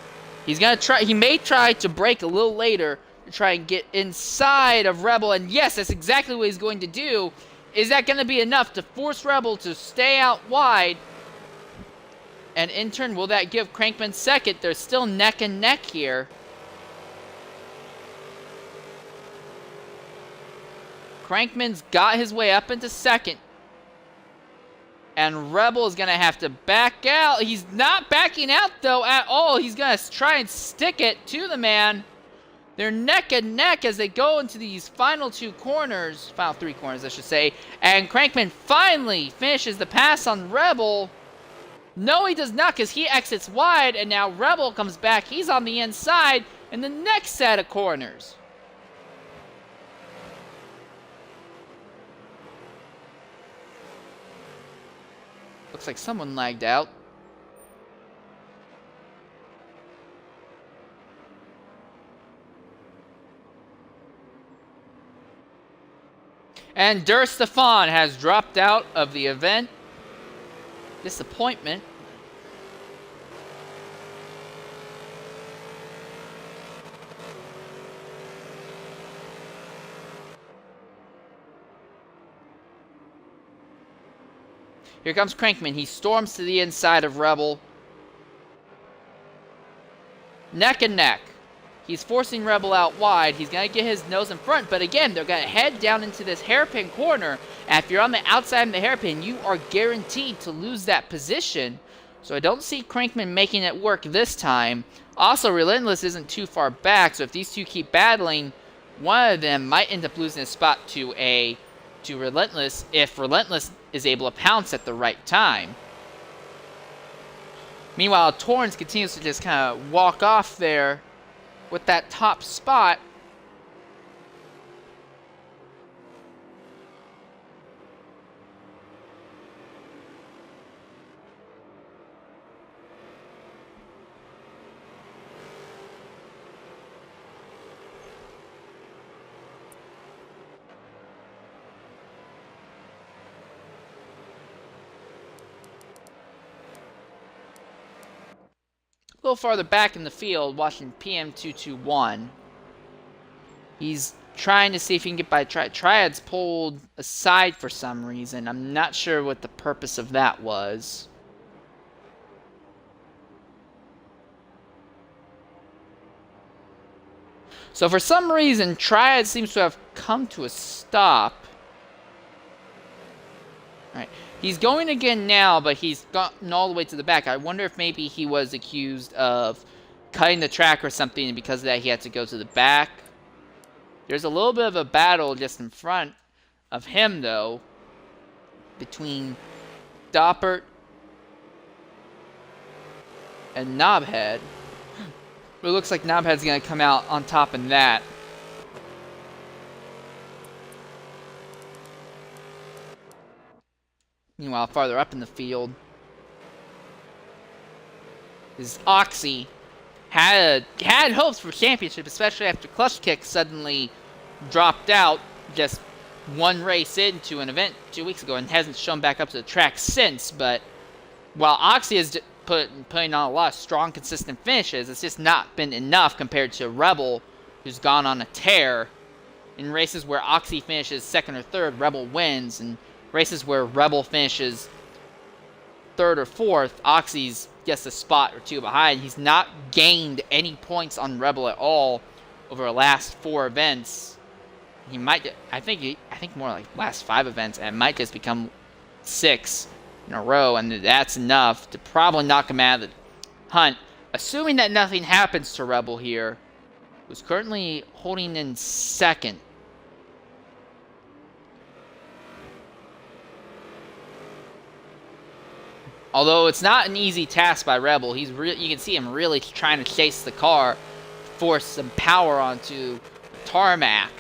He's gonna try. He may try to brake a little later to try and get inside of Rebel. And yes, that's exactly what he's going to do. Is that going to be enough to force Rebel to stay out wide? And in turn, will that give Crankman second? They're still neck and neck here. Crankman's got his way up into second. And Rebel is going to have to back out. He's not backing out, though, at all. He's going to try and stick it to the man. They're neck and neck as they go into these final 2 corners. Final 3 corners, I should say. And Crankman finally finishes the pass on Rebel. No, he does not, because he exits wide. And now Rebel comes back. He's on the inside in the next set of corners. Looks like someone lagged out. And Der Stefan has dropped out of the event. Disappointment. Here comes Crankman. He storms to the inside of Rebel. Neck and neck. He's forcing Rebel out wide. He's going to get his nose in front. But again, they're going to head down into this hairpin corner. And if you're on the outside of the hairpin, you are guaranteed to lose that position. So I don't see Crankman making it work this time. Also, Relentless isn't too far back. So if these two keep battling, one of them might end up losing his spot to Relentless if Relentless is able to pounce at the right time. Meanwhile, Torrance continues to just kind of walk off there with that top spot. A little farther back in the field, watching PM221. He's trying to see if he can get by Triad's pulled aside for some reason. I'm not sure what the purpose of that was. So for some reason, Triad seems to have come to a stop. Alright. He's going again now, but he's gotten all the way to the back. I wonder if maybe he was accused of cutting the track or something, and because of that he had to go to the back. There's a little bit of a battle just in front of him, though, between Doppert and Knobhead. But it looks like Knobhead's going to come out on top in that. Meanwhile, farther up in the field, is Oxy. Had hopes for championship, especially after Clutch Kick suddenly dropped out just one race into an event 2 weeks ago and hasn't shown back up to the track since. But while Oxy is putting on a lot of strong, consistent finishes, it's just not been enough compared to Rebel, who's gone on a tear. In races where Oxy finishes second or third, Rebel wins, and races where Rebel finishes third or fourth, Oxy's just a spot or two behind. He's not gained any points on Rebel at all over the last 4 events. He might, I think more like last 5 events, and it might just become 6 in a row, and that's enough to probably knock him out of the hunt. Assuming that nothing happens to Rebel here, who's currently holding in second. Although it's not an easy task by Rebel, you can see him really trying to chase the car, force some power onto the tarmac,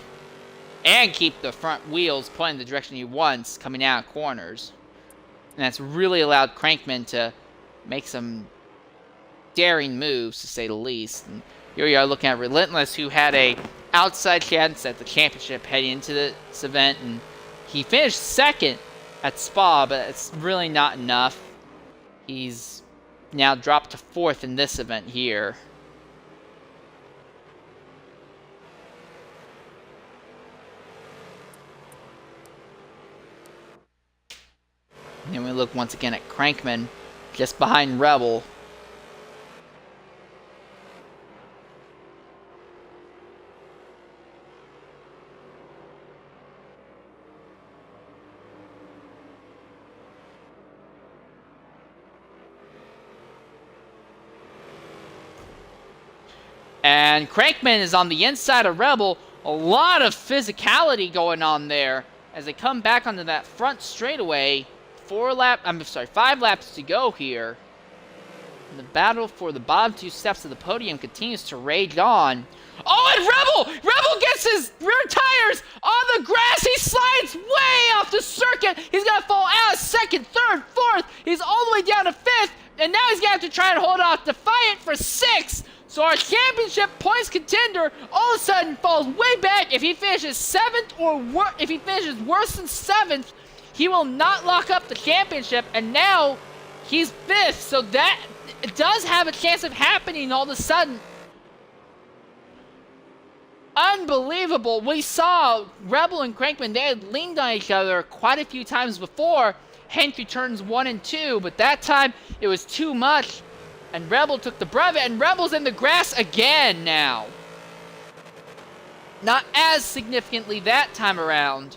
and keep the front wheels pointing the direction he wants coming out of corners. And that's really allowed Crankman to make some daring moves, to say the least. And here we are looking at Relentless, who had a outside chance at the championship heading into this event, and he finished second at Spa, but it's really not enough. He's now dropped to 4th in this event here. And then we look once again at Crankman, just behind Rebel. And Crankman is on the inside of Rebel. A lot of physicality going on there as they come back onto that front straightaway. 5 laps to go here. And the battle for the bottom 2 steps of the podium continues to rage on. Oh, and Rebel gets his rear tires on the grass. He slides way off the circuit. He's going to fall out of second, third, fourth. He's all of a sudden falls way back. If he finishes 7th or if he finishes worse than 7th, he will not lock up the championship, and now he's 5th, so that does have a chance of happening all of a sudden. Unbelievable. We saw Rebel and Crankman, they had leaned on each other quite a few times before, hence turns 1 and 2, but that time it was too much, and Rebel took the brunt of it, and Rebel's in the grass again now. Not as significantly that time around.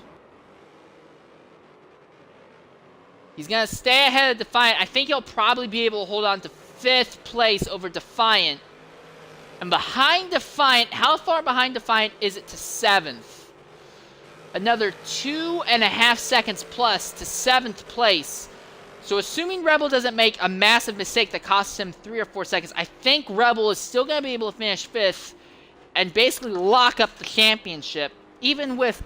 He's going to stay ahead of Defiant. I think he'll probably be able to hold on to 5th place over Defiant. And behind Defiant, how far behind Defiant is it to 7th? Another 2.5 seconds plus to 7th place. So assuming Rebel doesn't make a massive mistake that costs him 3 or 4 seconds, I think Rebel is still going to be able to finish 5th and basically lock up the championship, even with...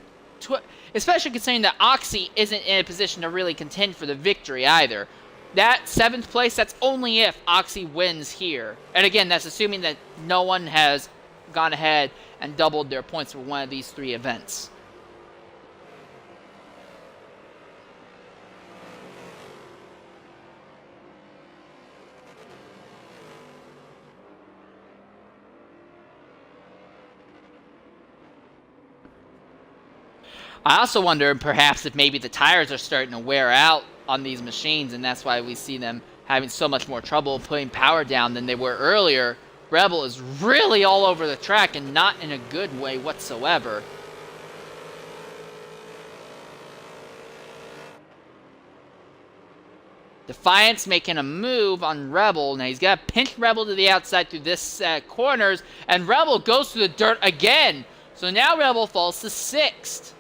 especially considering that Oxy isn't in a position to really contend for the victory either. That 7th place, that's only if Oxy wins here. And again, that's assuming that no one has gone ahead and doubled their points for one of these 3 events. I also wonder perhaps if maybe the tires are starting to wear out on these machines, and that's why we see them having so much more trouble putting power down than they were earlier. Rebel is really all over the track and not in a good way whatsoever. Defiance making a move on Rebel. Now he's got to pinch Rebel to the outside through this corners, and Rebel goes through the dirt again. So now Rebel falls to 6th.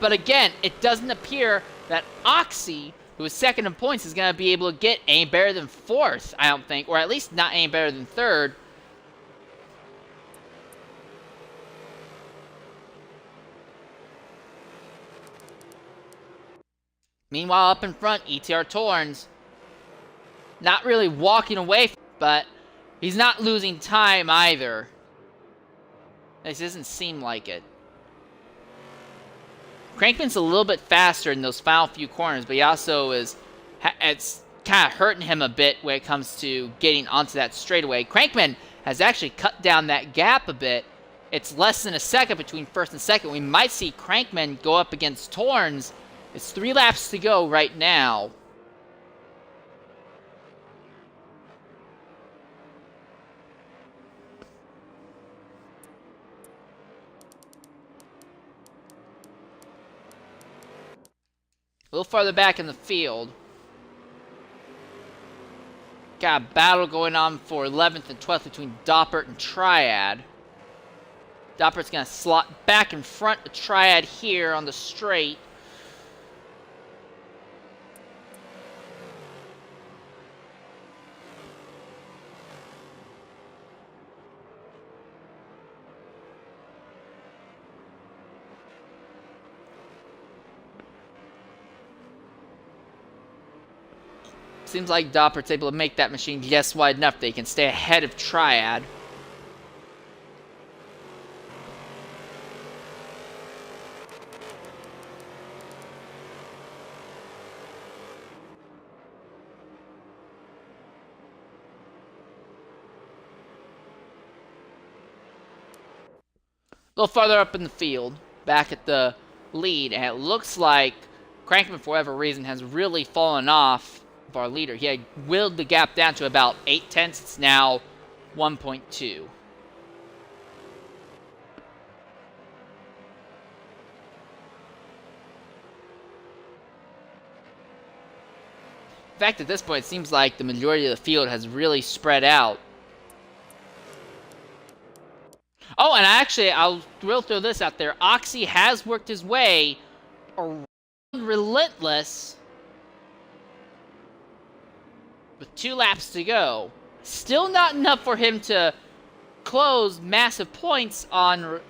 But again, it doesn't appear that Oxy, who is 2nd in points, is going to be able to get any better than 4th, I don't think. Or at least not any better than 3rd. Meanwhile, up in front, ETR Torrens, not really walking away, but he's not losing time either. This doesn't seem like it. Crankman's a little bit faster in those final few corners, but he also is... it's kind of hurting him a bit when it comes to getting onto that straightaway. Crankman has actually cut down that gap a bit. It's less than a second between 1st and 2nd. We might see Crankman go up against Torrens. It's 3 laps to go right now. A little farther back in the field. Got a battle going on for 11th and 12th between Doppert and Triad. Doppert's going to slot back in front of Triad here on the straight. Seems like Doppert's able to make that machine just wide enough that he can stay ahead of Triad. A little farther up in the field, back at the lead, and it looks like Crankman, for whatever reason, has really fallen off of our leader. He had willed the gap down to about 0.8. It's now 1.2. In fact, at this point, it seems like the majority of the field has really spread out. Oh, and I'll throw this out there. Oxy has worked his way around Relentless with 2 laps to go. Still not enough for him to close massive points on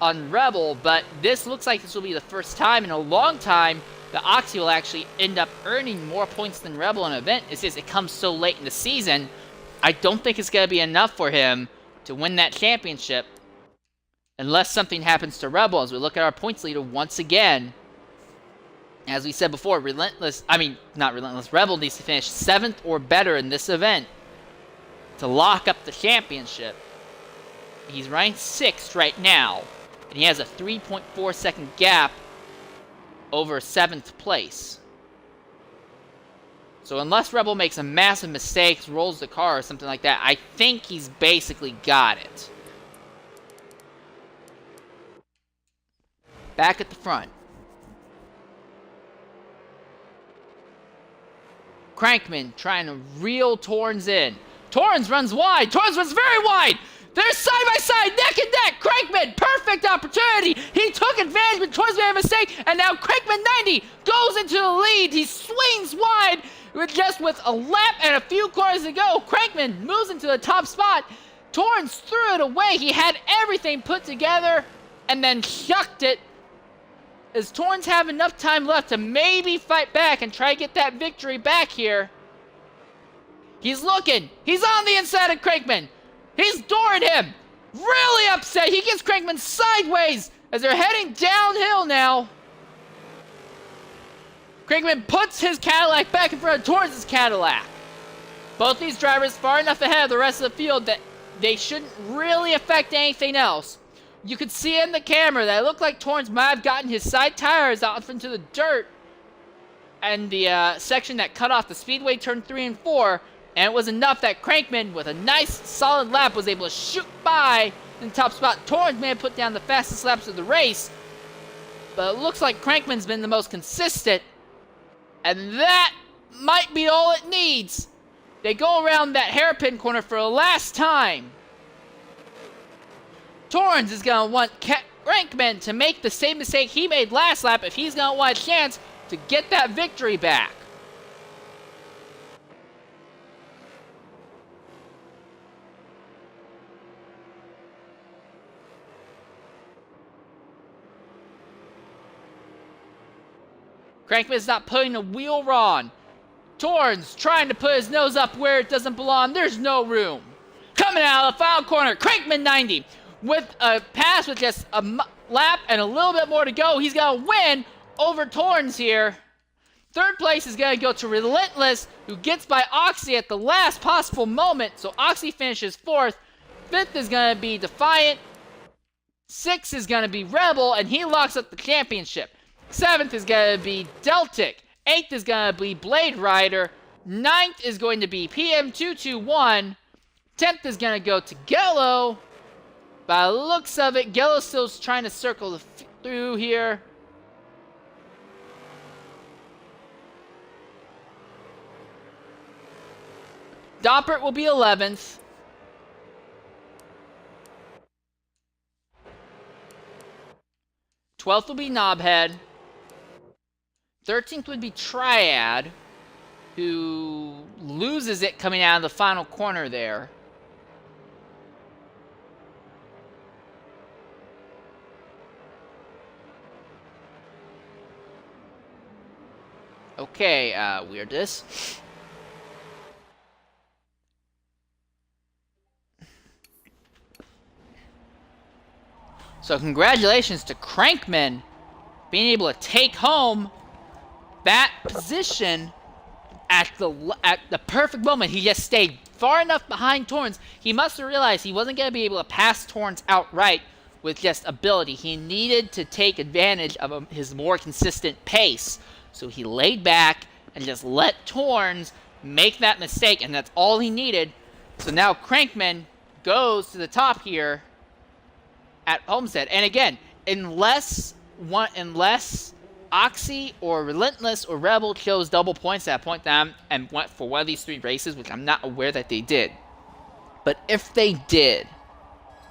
Rebel, but this looks like this will be the first time in a long time that Oxy will actually end up earning more points than Rebel in an event. It's just it comes so late in the season. I don't think it's going to be enough for him to win that championship unless something happens to Rebel. As we look at our points leader once again, as we said before, Rebel needs to finish 7th or better in this event to lock up the championship. He's ranked 6th right now, and he has a 3.4 second gap over 7th place. So unless Rebel makes a massive mistake, rolls the car or something like that, I think he's basically got it. Back at the front. Crankman trying to reel Torrens in. Torrens runs wide. Torrens runs very wide. They're side by side, neck and neck. Crankman, perfect opportunity. He took advantage, but Torrens made a mistake. And now Crankman 90 goes into the lead. He swings wide with a lap and a few corners to go. Crankman moves into the top spot. Torrens threw it away. He had everything put together and then chucked it. Does Torrens have enough time left to maybe fight back and try to get that victory back here? He's looking. He's on the inside of Crankman. He's dooring him. Really upset. He gets Crankman sideways as they're heading downhill now. Crankman puts his Cadillac back in front of Torrens' Cadillac. Both these drivers far enough ahead of the rest of the field that they shouldn't really affect anything else. You could see in the camera that it looked like Torrens might have gotten his side tires out into the dirt and the section that cut off the speedway turn 3 and 4, and it was enough that Crankman, with a nice solid lap, was able to shoot by in the top spot. Torrens may have put down the fastest laps of the race, but it looks like Crankman's been the most consistent, and that might be all it needs. They go around that hairpin corner for the last time. Torrens is going to want Crankman to make the same mistake he made last lap if he's going to want a chance to get that victory back. Crankman's not putting the wheel on. Torrens trying to put his nose up where it doesn't belong. There's no room. Coming out of the final corner, Crankman 90. With a pass with just a lap and a little bit more to go, he's going to win over Torrens here. 3rd place is going to go to Relentless, who gets by Oxy at the last possible moment. So Oxy finishes 4th. 5th is going to be Defiant. 6th is going to be Rebel, and he locks up the championship. 7th is going to be Deltic. 8th is going to be Blade Rider. 9th is going to be PM221. 10th is going to go to Gello. By the looks of it, Gello's still trying to circle through here. Doppert will be 11th. 12th will be Knobhead. 13th would be Triad, who loses it coming out of the final corner there. Okay, weirdness. So congratulations to Crankman being able to take home that position at the perfect moment. He just stayed far enough behind Torrens. He must have realized he wasn't going to be able to pass Torrens outright with just ability. He needed to take advantage of his more consistent pace. So he laid back and just let Torrens make that mistake, and that's all he needed. So now Crankman goes to the top here at Homestead. And again, unless Oxy or Relentless or Rebel chose double points at that point down and went for one of these 3 races, which I'm not aware that they did. But if they did,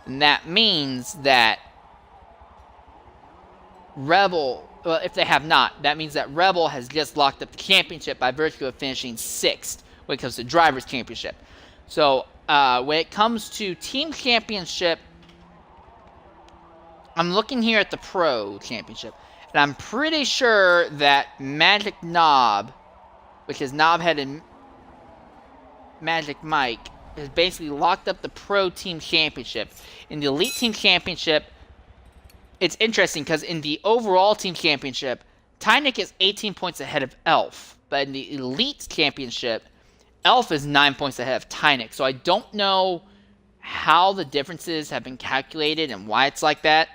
then that means that if they have not, that means that Rebel has just locked up the championship by virtue of finishing 6th when it comes to Drivers' Championship. So when it comes to Team Championship, I'm looking here at the Pro Championship. And I'm pretty sure that Magic Knob, which is Knobhead and Magic Mike, has basically locked up the Pro Team Championship. In the Elite Team Championship, it's interesting because in the overall Team Championship, Tynick is 18 points ahead of Elf. But in the Elite Championship, Elf is 9 points ahead of Tynick. So I don't know how the differences have been calculated and why it's like that.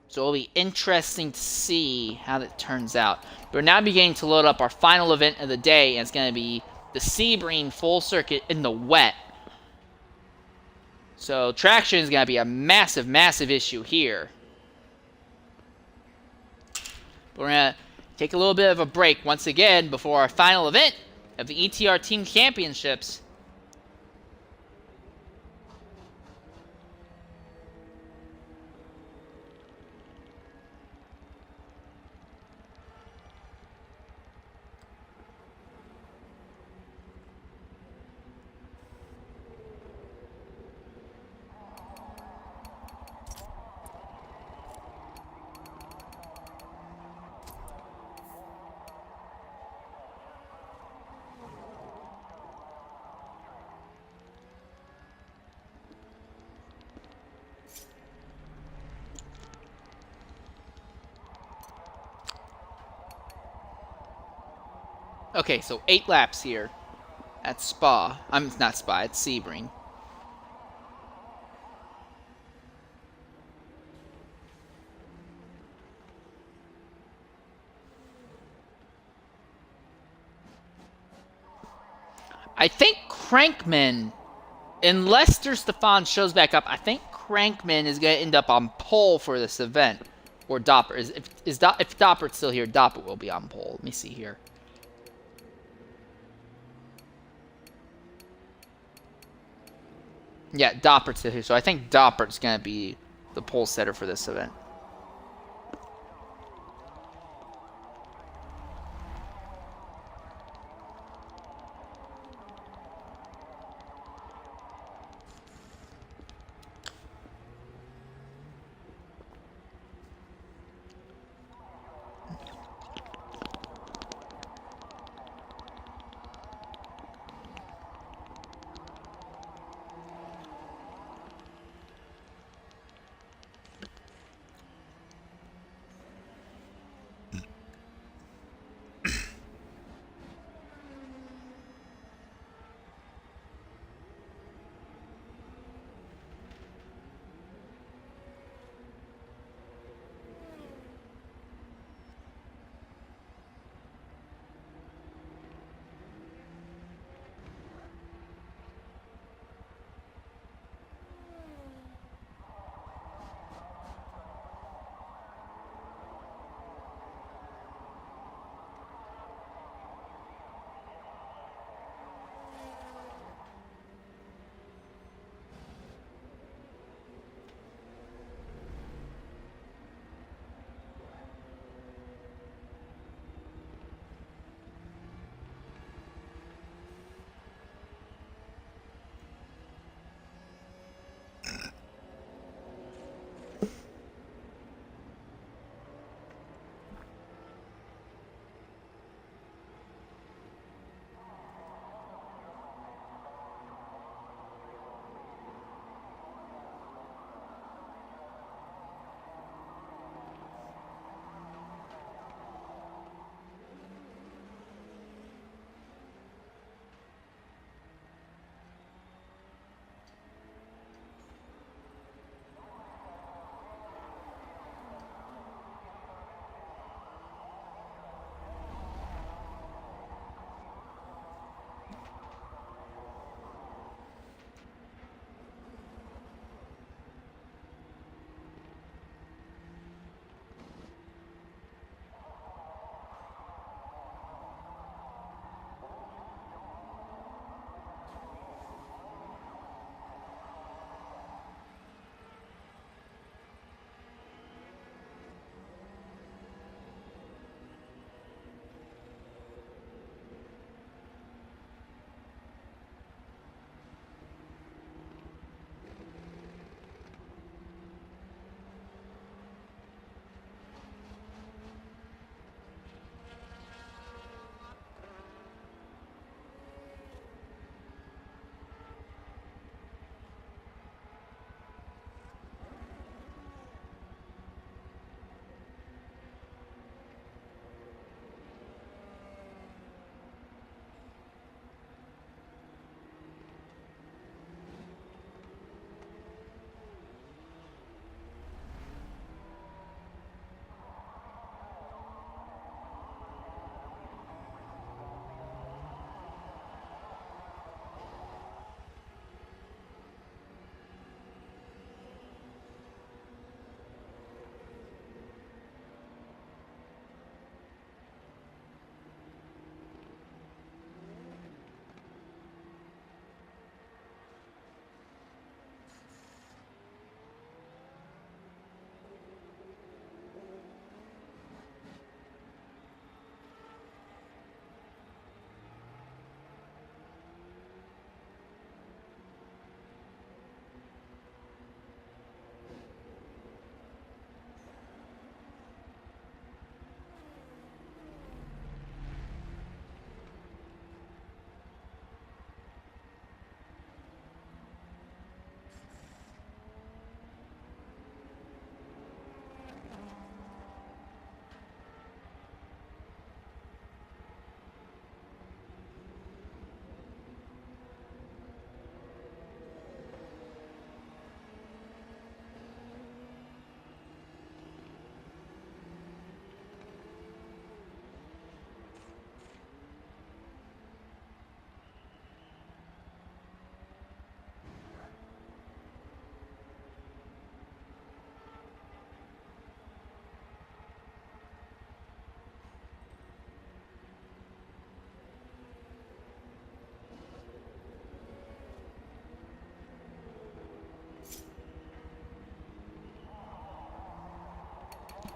So it'll be interesting to see how that turns out. But we're now beginning to load up our final event of the day, and it's going to be the Sebring Full Circuit in the wet. So traction is going to be a massive, massive issue here. But we're going to take a little bit of a break once again before our final event of the ETR Team Championships. Okay, so 8 laps here at Spa. It's not Spa, it's Sebring. I think Crankman, unless Stefan shows back up, I think Crankman is going to end up on pole for this event. Or Doppert. If Doppert's still here, Doppert will be on pole. Let me see here. Yeah, Doppert's still here. So I think Doppert's going to be the pole setter for this event.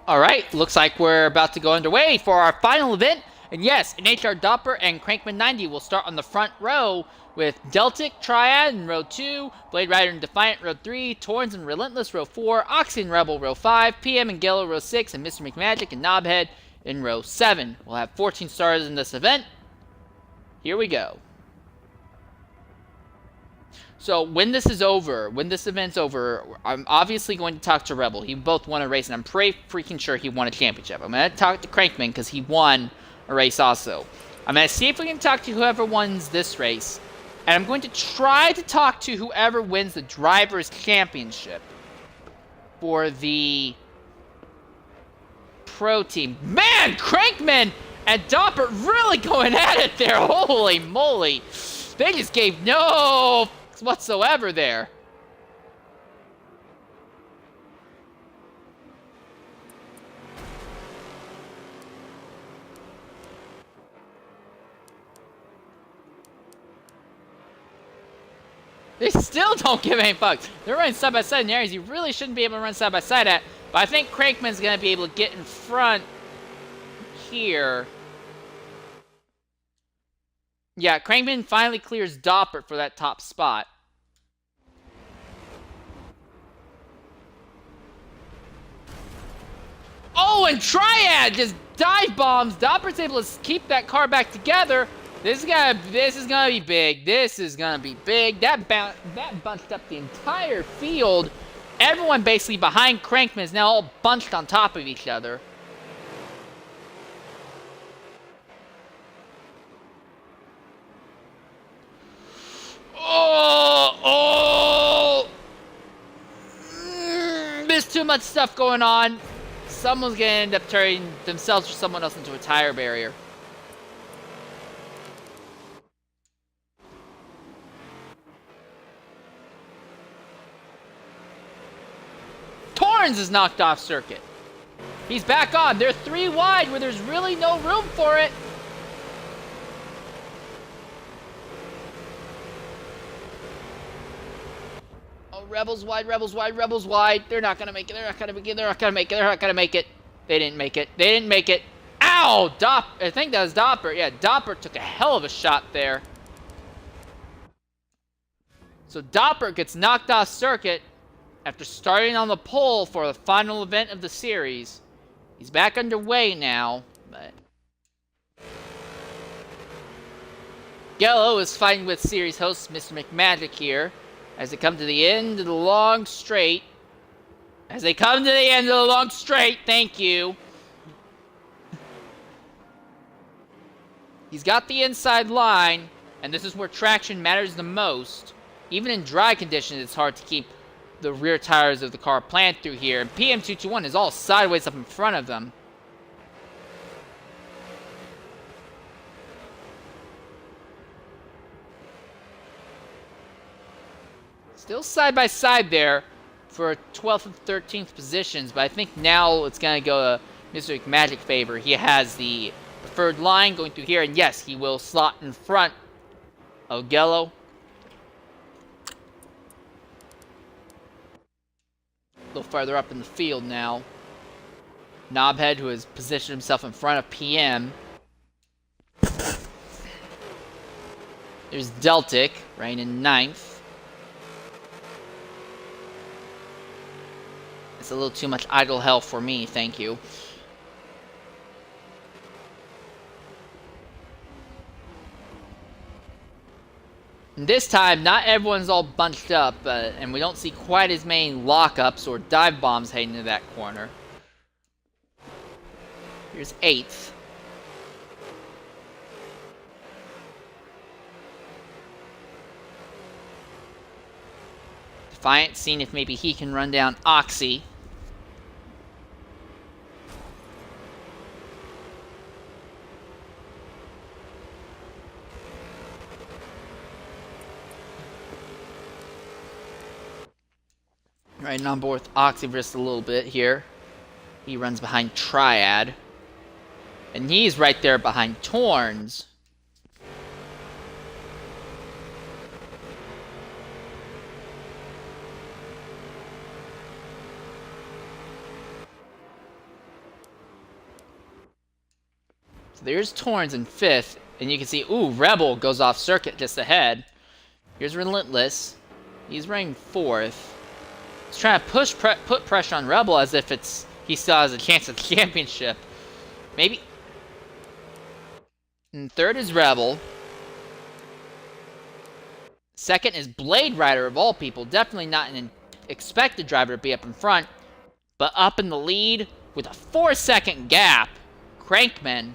All right, looks like we're about to go underway for our final event. And yes, an HR Doppler and Crankman 90 will start on the front row with Deltic Triad in row 2, Blade Rider and Defiant row 3, Torrens and Relentless row 4, Oxy and Rebel row 5, PM and Gallo row 6, and Mr. McMagic and Knobhead in row 7. We'll have 14 stars in this event. Here we go. So when this is over, when this event's over, I'm obviously going to talk to Rebel. He both won a race, and I'm pretty freaking sure he won a championship. I'm going to talk to Crankman because he won a race also. I'm going to see if we can talk to whoever wins this race. And I'm going to try to talk to whoever wins the Drivers' Championship for the Pro Team. Man, Crankman and Doppert really going at it there. Holy moly. They just gave no whatsoever there. They still don't give any fucks. They're running side by side in areas you really shouldn't be able to run side by side at. But I think Crankman's going to be able to get in front here. Yeah, Crankman finally clears Doppert for that top spot. Oh, and Triad just dive bombs. Doppert's able to keep that car back together. This is gonna be big. This is gonna be big. That bunched up the entire field. Everyone basically behind Crankman is now all bunched on top of each other. There's too much stuff going on. Someone's gonna end up turning themselves or someone else into a tire barrier. Torrens is knocked off circuit. He's back on. They're 3 wide where there's really no room for it. Oh, Rebels wide, Rebels wide, Rebels wide. They're not gonna make it. They're not gonna make it. They're not gonna make it. They're not gonna make it. They didn't make it. They didn't make it. Ow! I think that was Doppert. Yeah, Doppert took a hell of a shot there. So Doppert gets knocked off circuit after starting on the pole for the final event of the series. He's back underway now, but Gello is fighting with series host Mr. McMagic here as they come to the end of the long straight. As they come to the end of the long straight, thank you. He's got the inside line, and this is where traction matters the most. Even in dry conditions, it's hard to keep the rear tires of the car planted through here, and PM221 is all sideways up in front of them. Still side by side there for 12th and 13th positions, but I think now it's going to go to Mr. McMagic favor. He has the preferred line going through here, and yes, he will slot in front of Gello. A little farther up in the field now. Knobhead, who has positioned himself in front of PM. There's Deltic, right in 9th. It's a little too much idle hell for me, thank you. And this time, not everyone's all bunched up, and we don't see quite as many lockups or dive bombs heading into that corner. Here's 8th. Defiant seeing if maybe he can run down Oxy. Riding on board with Oxy for just a little bit here. He runs behind Triad. And he's right there behind Torrens. So there's Torrens in 5th, and you can see, ooh, Rebel goes off circuit just ahead. Here's Relentless. He's running 4th. He's trying to put pressure on Rebel as if he still has a chance at the championship. Maybe. And 3rd is Rebel. 2nd is Blade Rider, of all people. Definitely not an expected driver to be up in front. But up in the lead with a 4-second gap, Crankman.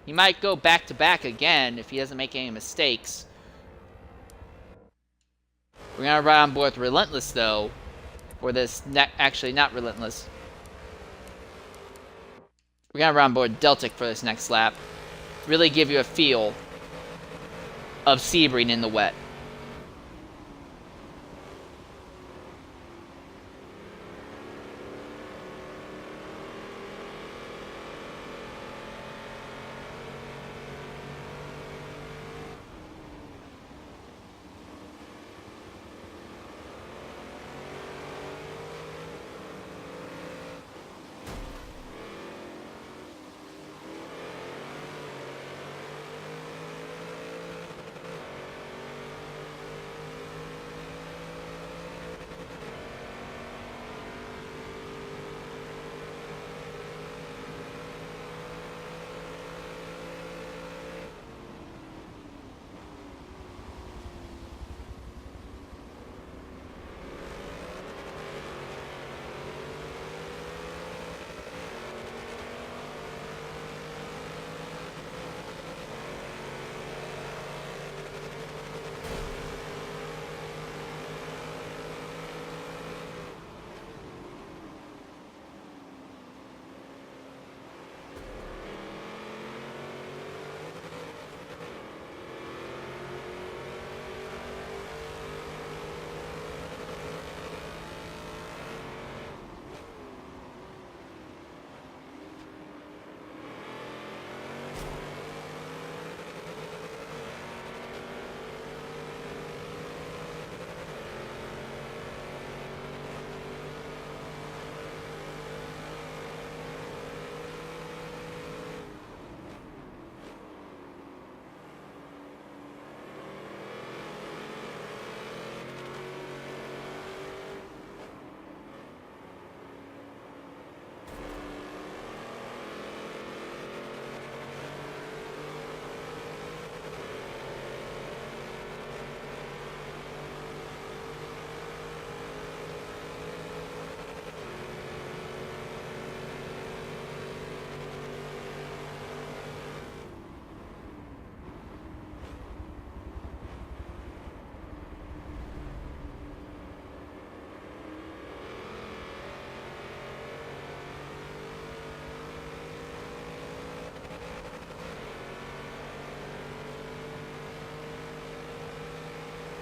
He might go back-to-back again if he doesn't make any mistakes. We're going to ride on board with Relentless, though. For this, actually not Relentless. We're going to ride on board Deltic for this next lap. Really give you a feel of Sebring in the wet.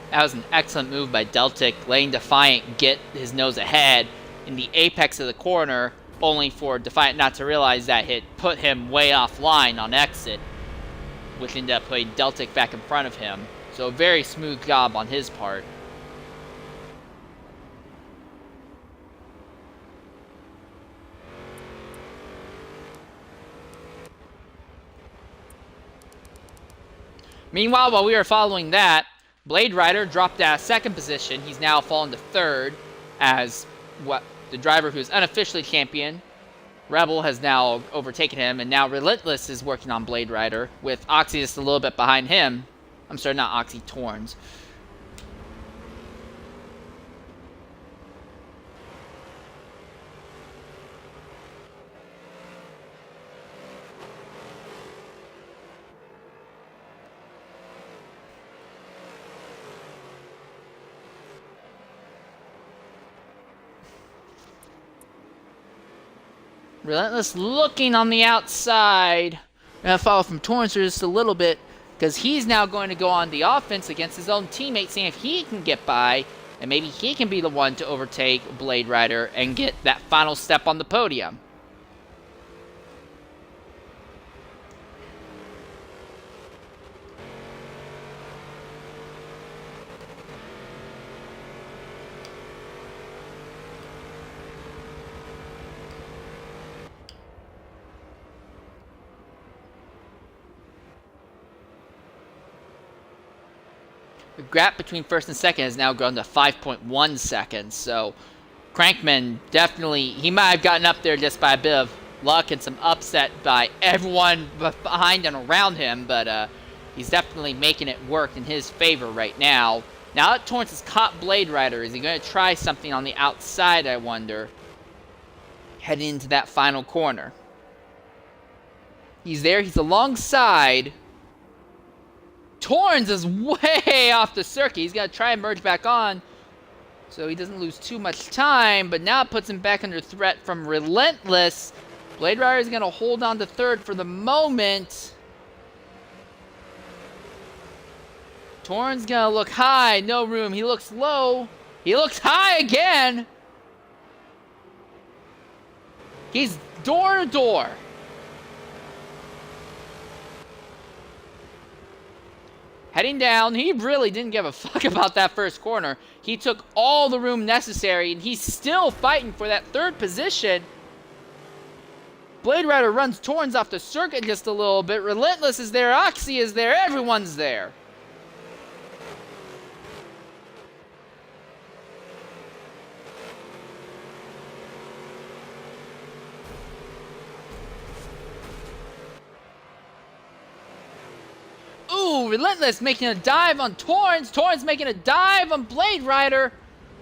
That was an excellent move by Deltic, letting Defiant get his nose ahead in the apex of the corner, only for Defiant not to realize that it put him way offline on exit, which ended up putting Deltic back in front of him. So a very smooth job on his part. Meanwhile, while we were following that, Blade Rider dropped out of 2nd position. He's now fallen to 3rd as the driver who's unofficially champion. Rebel has now overtaken him, and now Relentless is working on Blade Rider, with Oxy just a little bit behind him. I'm sorry, not Oxy, Torrens. Relentless looking on the outside. I'm going to follow from Torrens for just a little bit, because he's now going to go on the offense against his own teammate, seeing if he can get by, and maybe he can be the one to overtake Blade Rider and get that final step on the podium. The gap between first and second has now grown to 5.1 seconds. So Crankman definitely, he might have gotten up there just by a bit of luck and some upset by everyone behind and around him, but he's definitely making it work in his favor right now. Now that Torrance has caught Blade Rider, is he going to try something on the outside, I wonder, heading into that final corner? He's there, he's alongside. Torrance is way off the circuit. He's going to try and merge back on so he doesn't lose too much time, but now it puts him back under threat from Relentless. Blade Rider is going to hold on to third for the moment. Torrance going to look high, no room. He looks low. He looks high again. He's door to door. Heading down, he really didn't give a fuck about that first corner. He took all the room necessary, and he's still fighting for that third position. Blade Rider runs Torrance off the circuit just a little bit. Relentless is there, Oxy is there, everyone's there. Ooh, Relentless making a dive on Torrance. Torrance making a dive on Blade Rider.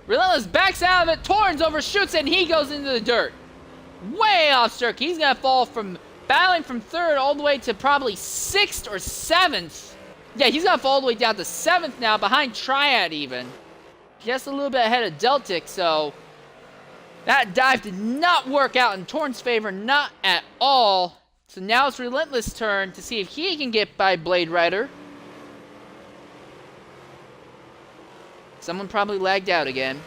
Relentless backs out of it. Torrance overshoots it, and he goes into the dirt. Way off circuit. He's going to fall from battling from third all the way to probably 6th or 7th. Yeah, he's going to fall all the way down to 7th now, behind Triad even. Just a little bit ahead of Deltic, so that dive did not work out in Torrance's favor, not at all. So now it's Relentless' turn to see if he can get by Blade Rider. Someone probably lagged out again.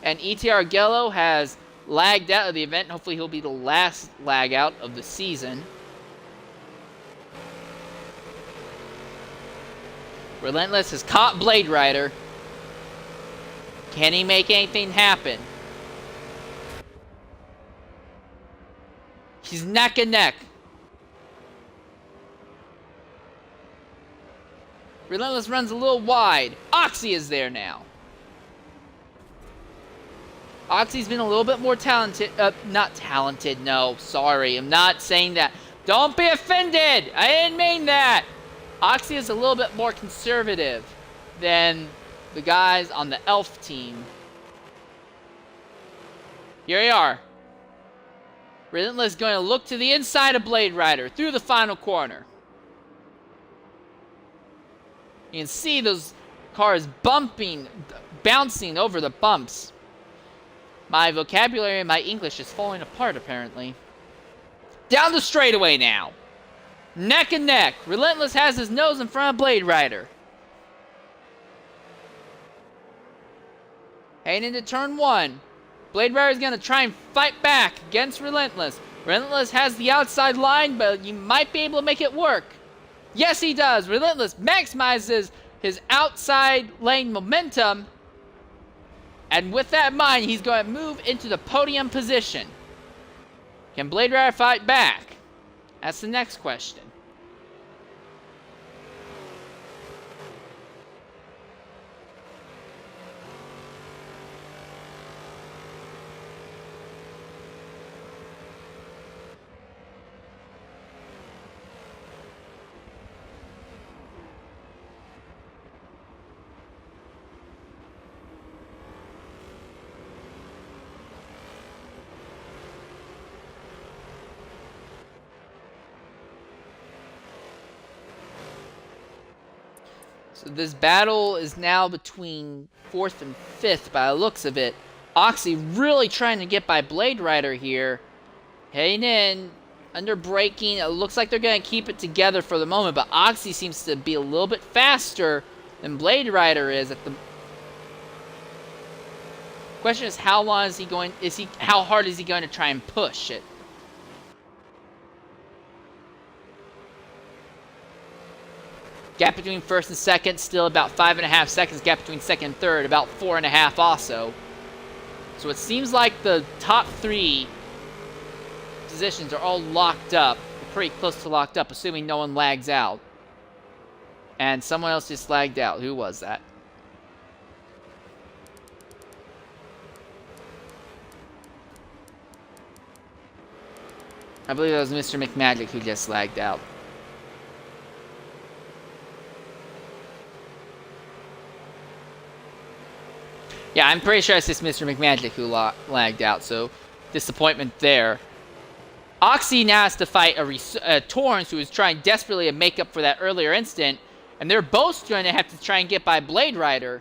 And ETR Gello has lagged out of the event. Hopefully he'll be the last lag out of the season. Relentless has caught Blade Rider. Can he make anything happen? He's neck and neck. Relentless runs a little wide. Oxy is there now. Oxy's been a little bit more talented. Not talented, no. Sorry, I'm not saying that. Don't be offended. I didn't mean that. Oxy is a little bit more conservative than the guys on the Elf team. Here we are. Relentless going to look to the inside of Blade Rider through the final corner. You can see those cars bouncing over the bumps. My vocabulary and my English is falling apart, apparently. Down the straightaway now. Neck and neck. Relentless has his nose in front of Blade Rider. Heading into turn 1. Blade Rider is going to try and fight back against Relentless. Relentless has the outside line, but you might be able to make it work. Yes, he does. Relentless maximizes his outside lane momentum. And with that in mind, he's going to move into the podium position. Can Blade Rider fight back? That's the next question. So this battle is now between 4th and 5th by the looks of it. Oxy really trying to get by Blade Rider here. Heading in, under braking. It looks like they're going to keep it together for the moment, but Oxy seems to be a little bit faster than Blade Rider is at the... Question is, how long is he going... how hard is he going to try and push it? Gap between first and second, still about 5.5 seconds. Gap between second and third, about 4.5 also. So it seems like the top 3 positions are all locked up. The pretty close to locked up, assuming no one lags out. And someone else just lagged out. Who was that? I believe it was Mr. McMagic who just lagged out. Yeah, I'm pretty sure it's just Mr. McMagic who lagged out, so disappointment there. Oxy now has to fight Torrance, who is trying desperately to make up for that earlier incident, and they're both going to have to try and get by Blade Rider.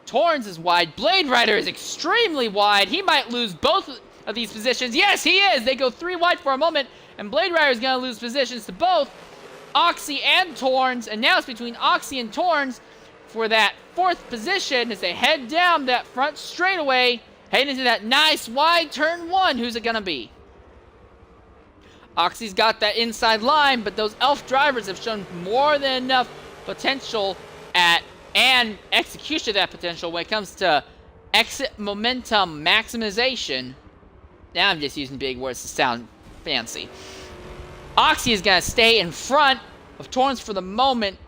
Torrance is wide. Blade Rider is extremely wide. He might lose both of these positions. Yes, he is! They go 3 wide for a moment, and Blade Rider is going to lose positions to both Oxy and Torrance, and now it's between Oxy and Torrance for that 4th position as they head down that front straightaway, heading into that nice wide turn 1. Who's it going to be? Oxy's got that inside line, but those elf drivers have shown more than enough potential and execution of that potential when it comes to exit momentum maximization. Now I'm just using big words to sound fancy. Oxy is going to stay in front of Torrance for the moment.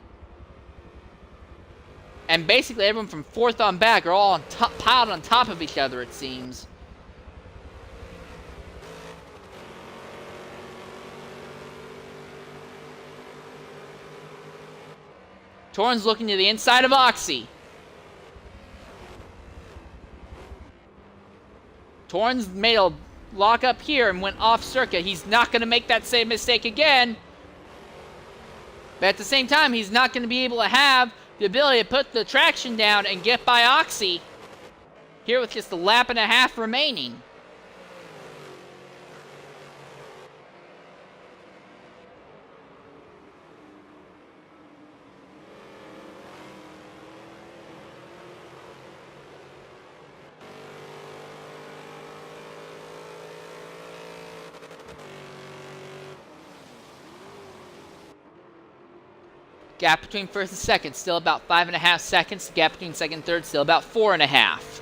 And basically everyone from 4th on back are all piled on top of each other, it seems. Torrance looking to the inside of Oxy. Torrance made a lock up here and went off circuit. He's not going to make that same mistake again. But at the same time, he's not going to be able to have the ability to put the traction down and get by Oxy here with just a lap and a half remaining. Gap between 1st and 2nd, still about 5.5 seconds. Gap between 2nd and 3rd, still about 4.5.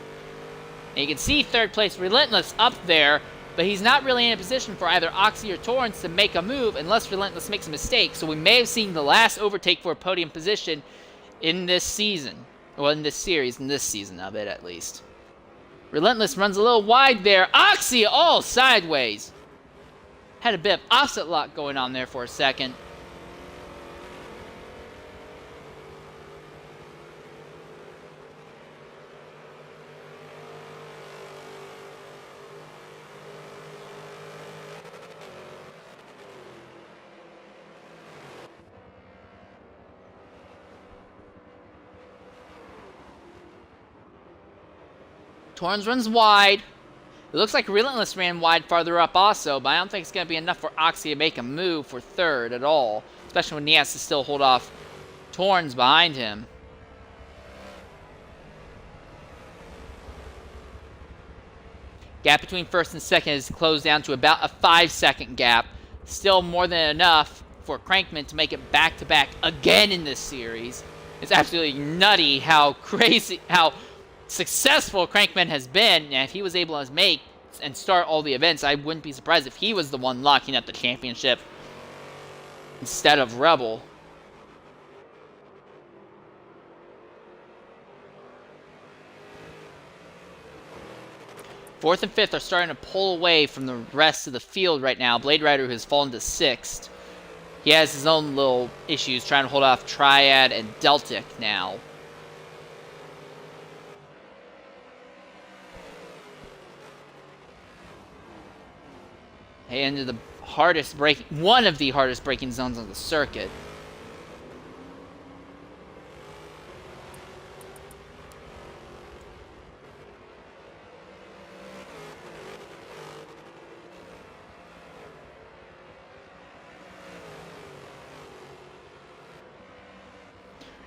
And you can see 3rd place Relentless up there, but he's not really in a position for either Oxy or Torrance to make a move unless Relentless makes a mistake. So we may have seen the last overtake for a podium position in this season. Well, in this series, in this season of it at least. Relentless runs a little wide there. Oxy all sideways. Had a bit of offset lock going on there for a second. Torrance runs wide. It looks like Relentless ran wide farther up also, but I don't think it's going to be enough for Oxy to make a move for 3rd at all, especially when he has to still hold off Torrance behind him. Gap between 1st and 2nd is closed down to about a 5-second gap. Still more than enough for Crankman to make it back-to-back again in this series. It's absolutely nutty how successful Crankman has been, and if he was able to make and start all the events, I wouldn't be surprised if he was the one locking up the championship instead of Rebel. Fourth and 5th are starting to pull away from the rest of the field right now. Blade Rider has fallen to 6th. He has his own little issues trying to hold off Triad and Deltic now. Into the one of the hardest braking zones on the circuit.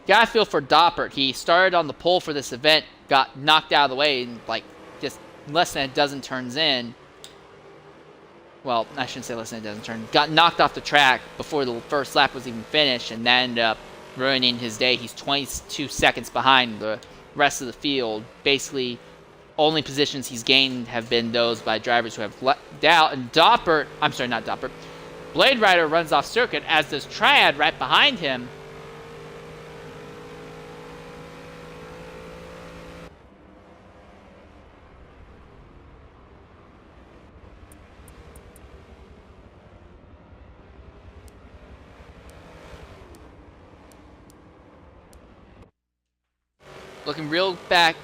Gotta feel for Doppert. He started on the pole for this event, got knocked out of the way in like just less than a dozen turns in. Well, I shouldn't say less than a dozen turns. Got knocked off the track before the first lap was even finished, and that ended up ruining his day. He's 22 seconds behind the rest of the field. Basically, only positions he's gained have been those by drivers who have left out. And Doppert, I'm sorry, not Doppert. Blade Rider runs off circuit, as does Triad right behind him.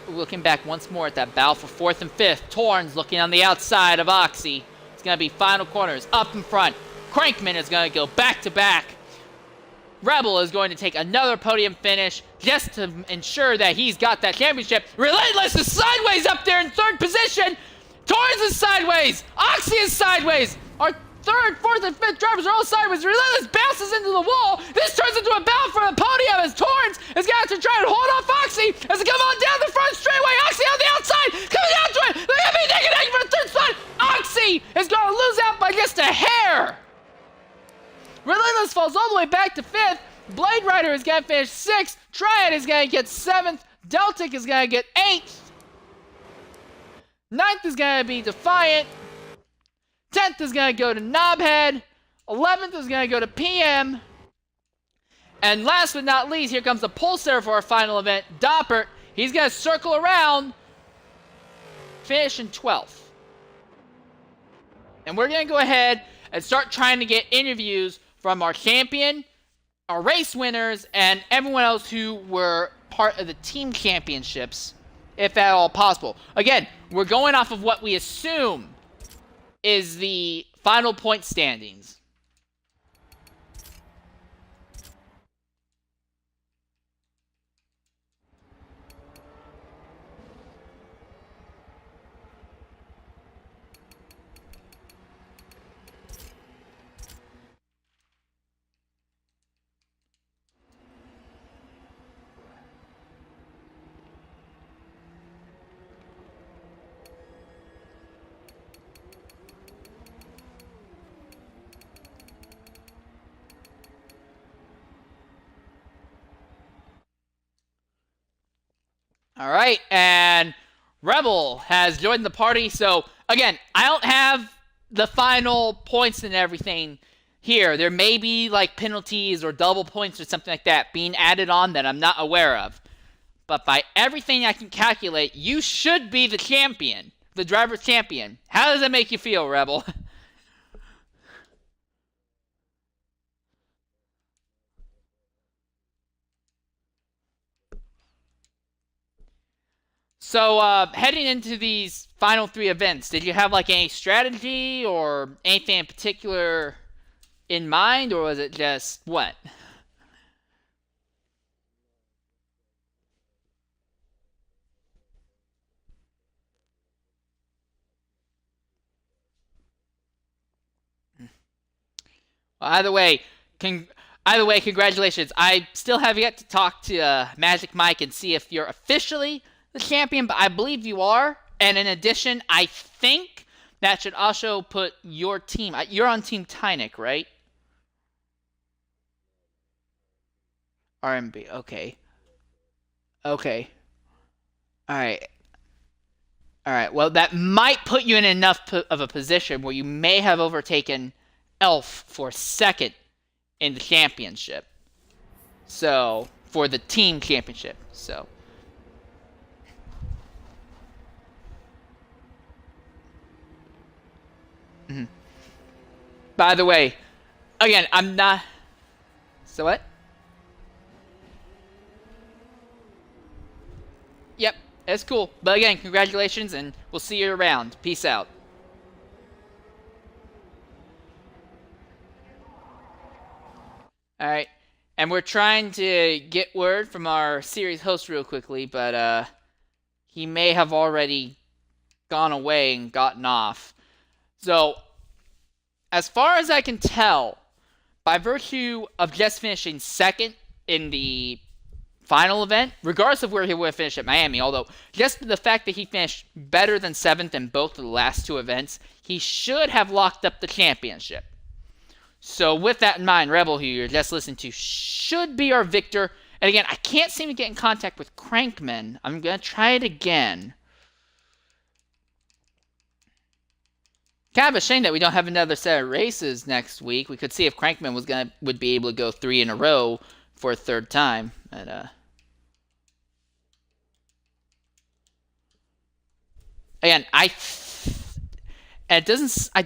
Looking back once more at that battle for 4th and 5th. Torrens looking on the outside of Oxy. It's going to be final corners up in front. Crankman is going to go back to back. Rebel is going to take another podium finish just to ensure that he's got that championship. Relentless is sideways up there in 3rd position. Torrens is sideways. Oxy is sideways. Our 3rd, 4th, and 5th drivers are all sideways. Relentless bounces into the wall. This turns into a battle for the podium as Torrens is going to have to try and hold off Oxy as they come on down the front straightaway. Oxy on the outside, coming out to it. They're going to be neck for the 3rd spot. Oxy is going to lose out by just a hair. Relentless falls all the way back to 5th. Blade Rider is going to finish 6th. Triad is going to get 7th. Deltic is going to get 8th. 9th is going to be Defiant. 10th is going to go to Knobhead. 11th is going to go to PM. And last but not least, here comes the pole sitter for our final event, Doppert. He's going to circle around, finish in 12th. And we're going to go ahead and start trying to get interviews from our champion, our race winners, and everyone else who were part of the team championships, if at all possible. Again, we're going off of what we assume is the final point standings. All right, and Rebel has joined the party. So, again, I don't have the final points and everything here. There may be, like, penalties or double points or something like that being added on that I'm not aware of. But by everything I can calculate, you should be the champion, the driver's champion. How does that make you feel, Rebel? So, heading into these final 3 events, did you have, like, any strategy or anything in particular in mind, or was it just what? Well, either way, congratulations. I still have yet to talk to Magic Mike and see if you're officially the champion, but I believe you are. And in addition, I think that should also put your team. You're on Team Tynick, right? RMB. Okay. Okay. All right. All right. Well, that might put you in enough of a position where you may have overtaken Elf for 2nd in the championship. So, for the team championship. So. Mm-hmm. By the way, again, I'm not. So what? Yep, that's cool. But again, congratulations, and we'll see you around. Peace out. Alright, and we're trying to get word from our series host real quickly, but he may have already gone away and gotten off. So, as far as I can tell, by virtue of just finishing 2nd in the final event, regardless of where he would have finished at Miami, although just the fact that he finished better than 7th in both of the last 2 events, he should have locked up the championship. So with that in mind, Rebel, who you're just listening to, should be our victor. And again, I can't seem to get in contact with Crankman. I'm going to try it again. Kind of a shame that we don't have another set of races next week. We could see if Crankman would be able to go 3 in a row for a third time. But again, I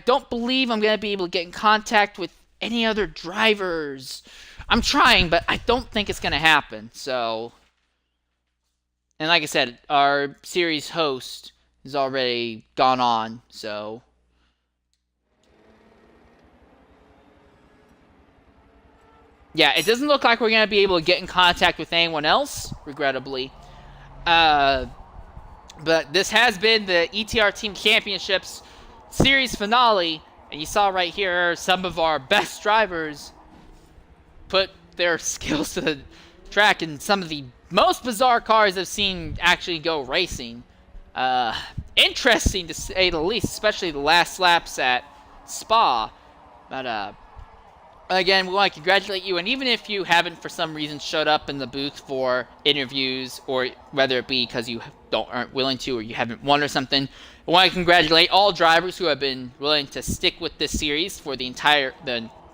don't believe I'm gonna be able to get in contact with any other drivers. I'm trying, but I don't think it's gonna happen. So, and like I said, our series host has already gone on. So, yeah, it doesn't look like we're gonna be able to get in contact with anyone else, regrettably. But this has been the ETR Team Championships series finale, and you saw right here some of our best drivers put their skills to the track in some of the most bizarre cars I've seen actually go racing. Interesting to say the least, especially the last laps at Spa. But again, we want to congratulate you, and even if you haven't for some reason showed up in the booth for interviews, or whether it be because you aren't willing to or you haven't won or something, I want to congratulate all drivers who have been willing to stick with this series for the entire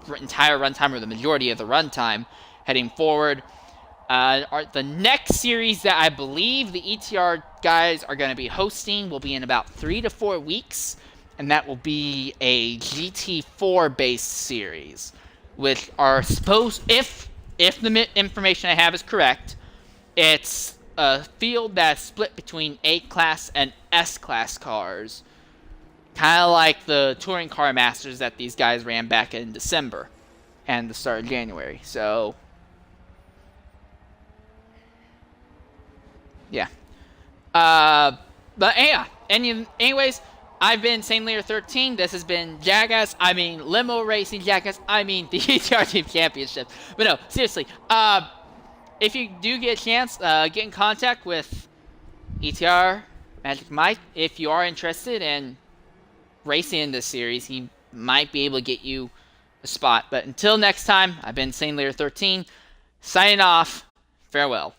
runtime, or the majority of the runtime heading forward. The next series that I believe the ETR guys are going to be hosting will be in about 3 to 4 weeks, and that will be a GT4 based series, which are supposed, if the information I have is correct, it's a field that's split between A-Class and S-Class cars. Kind of like the Touring Car Masters that these guys ran back in December and the start of January. So, yeah. But yeah, anyways, I've been Saint Lear 13. This has been Jackass. I mean, Limo Racing Jackass. I mean, the ETR Team Championship. But no, seriously. If you do get a chance, get in contact with ETR, Magic Mike. If you are interested in racing in this series, he might be able to get you a spot. But until next time, I've been Saint Lear 13. Signing off. Farewell.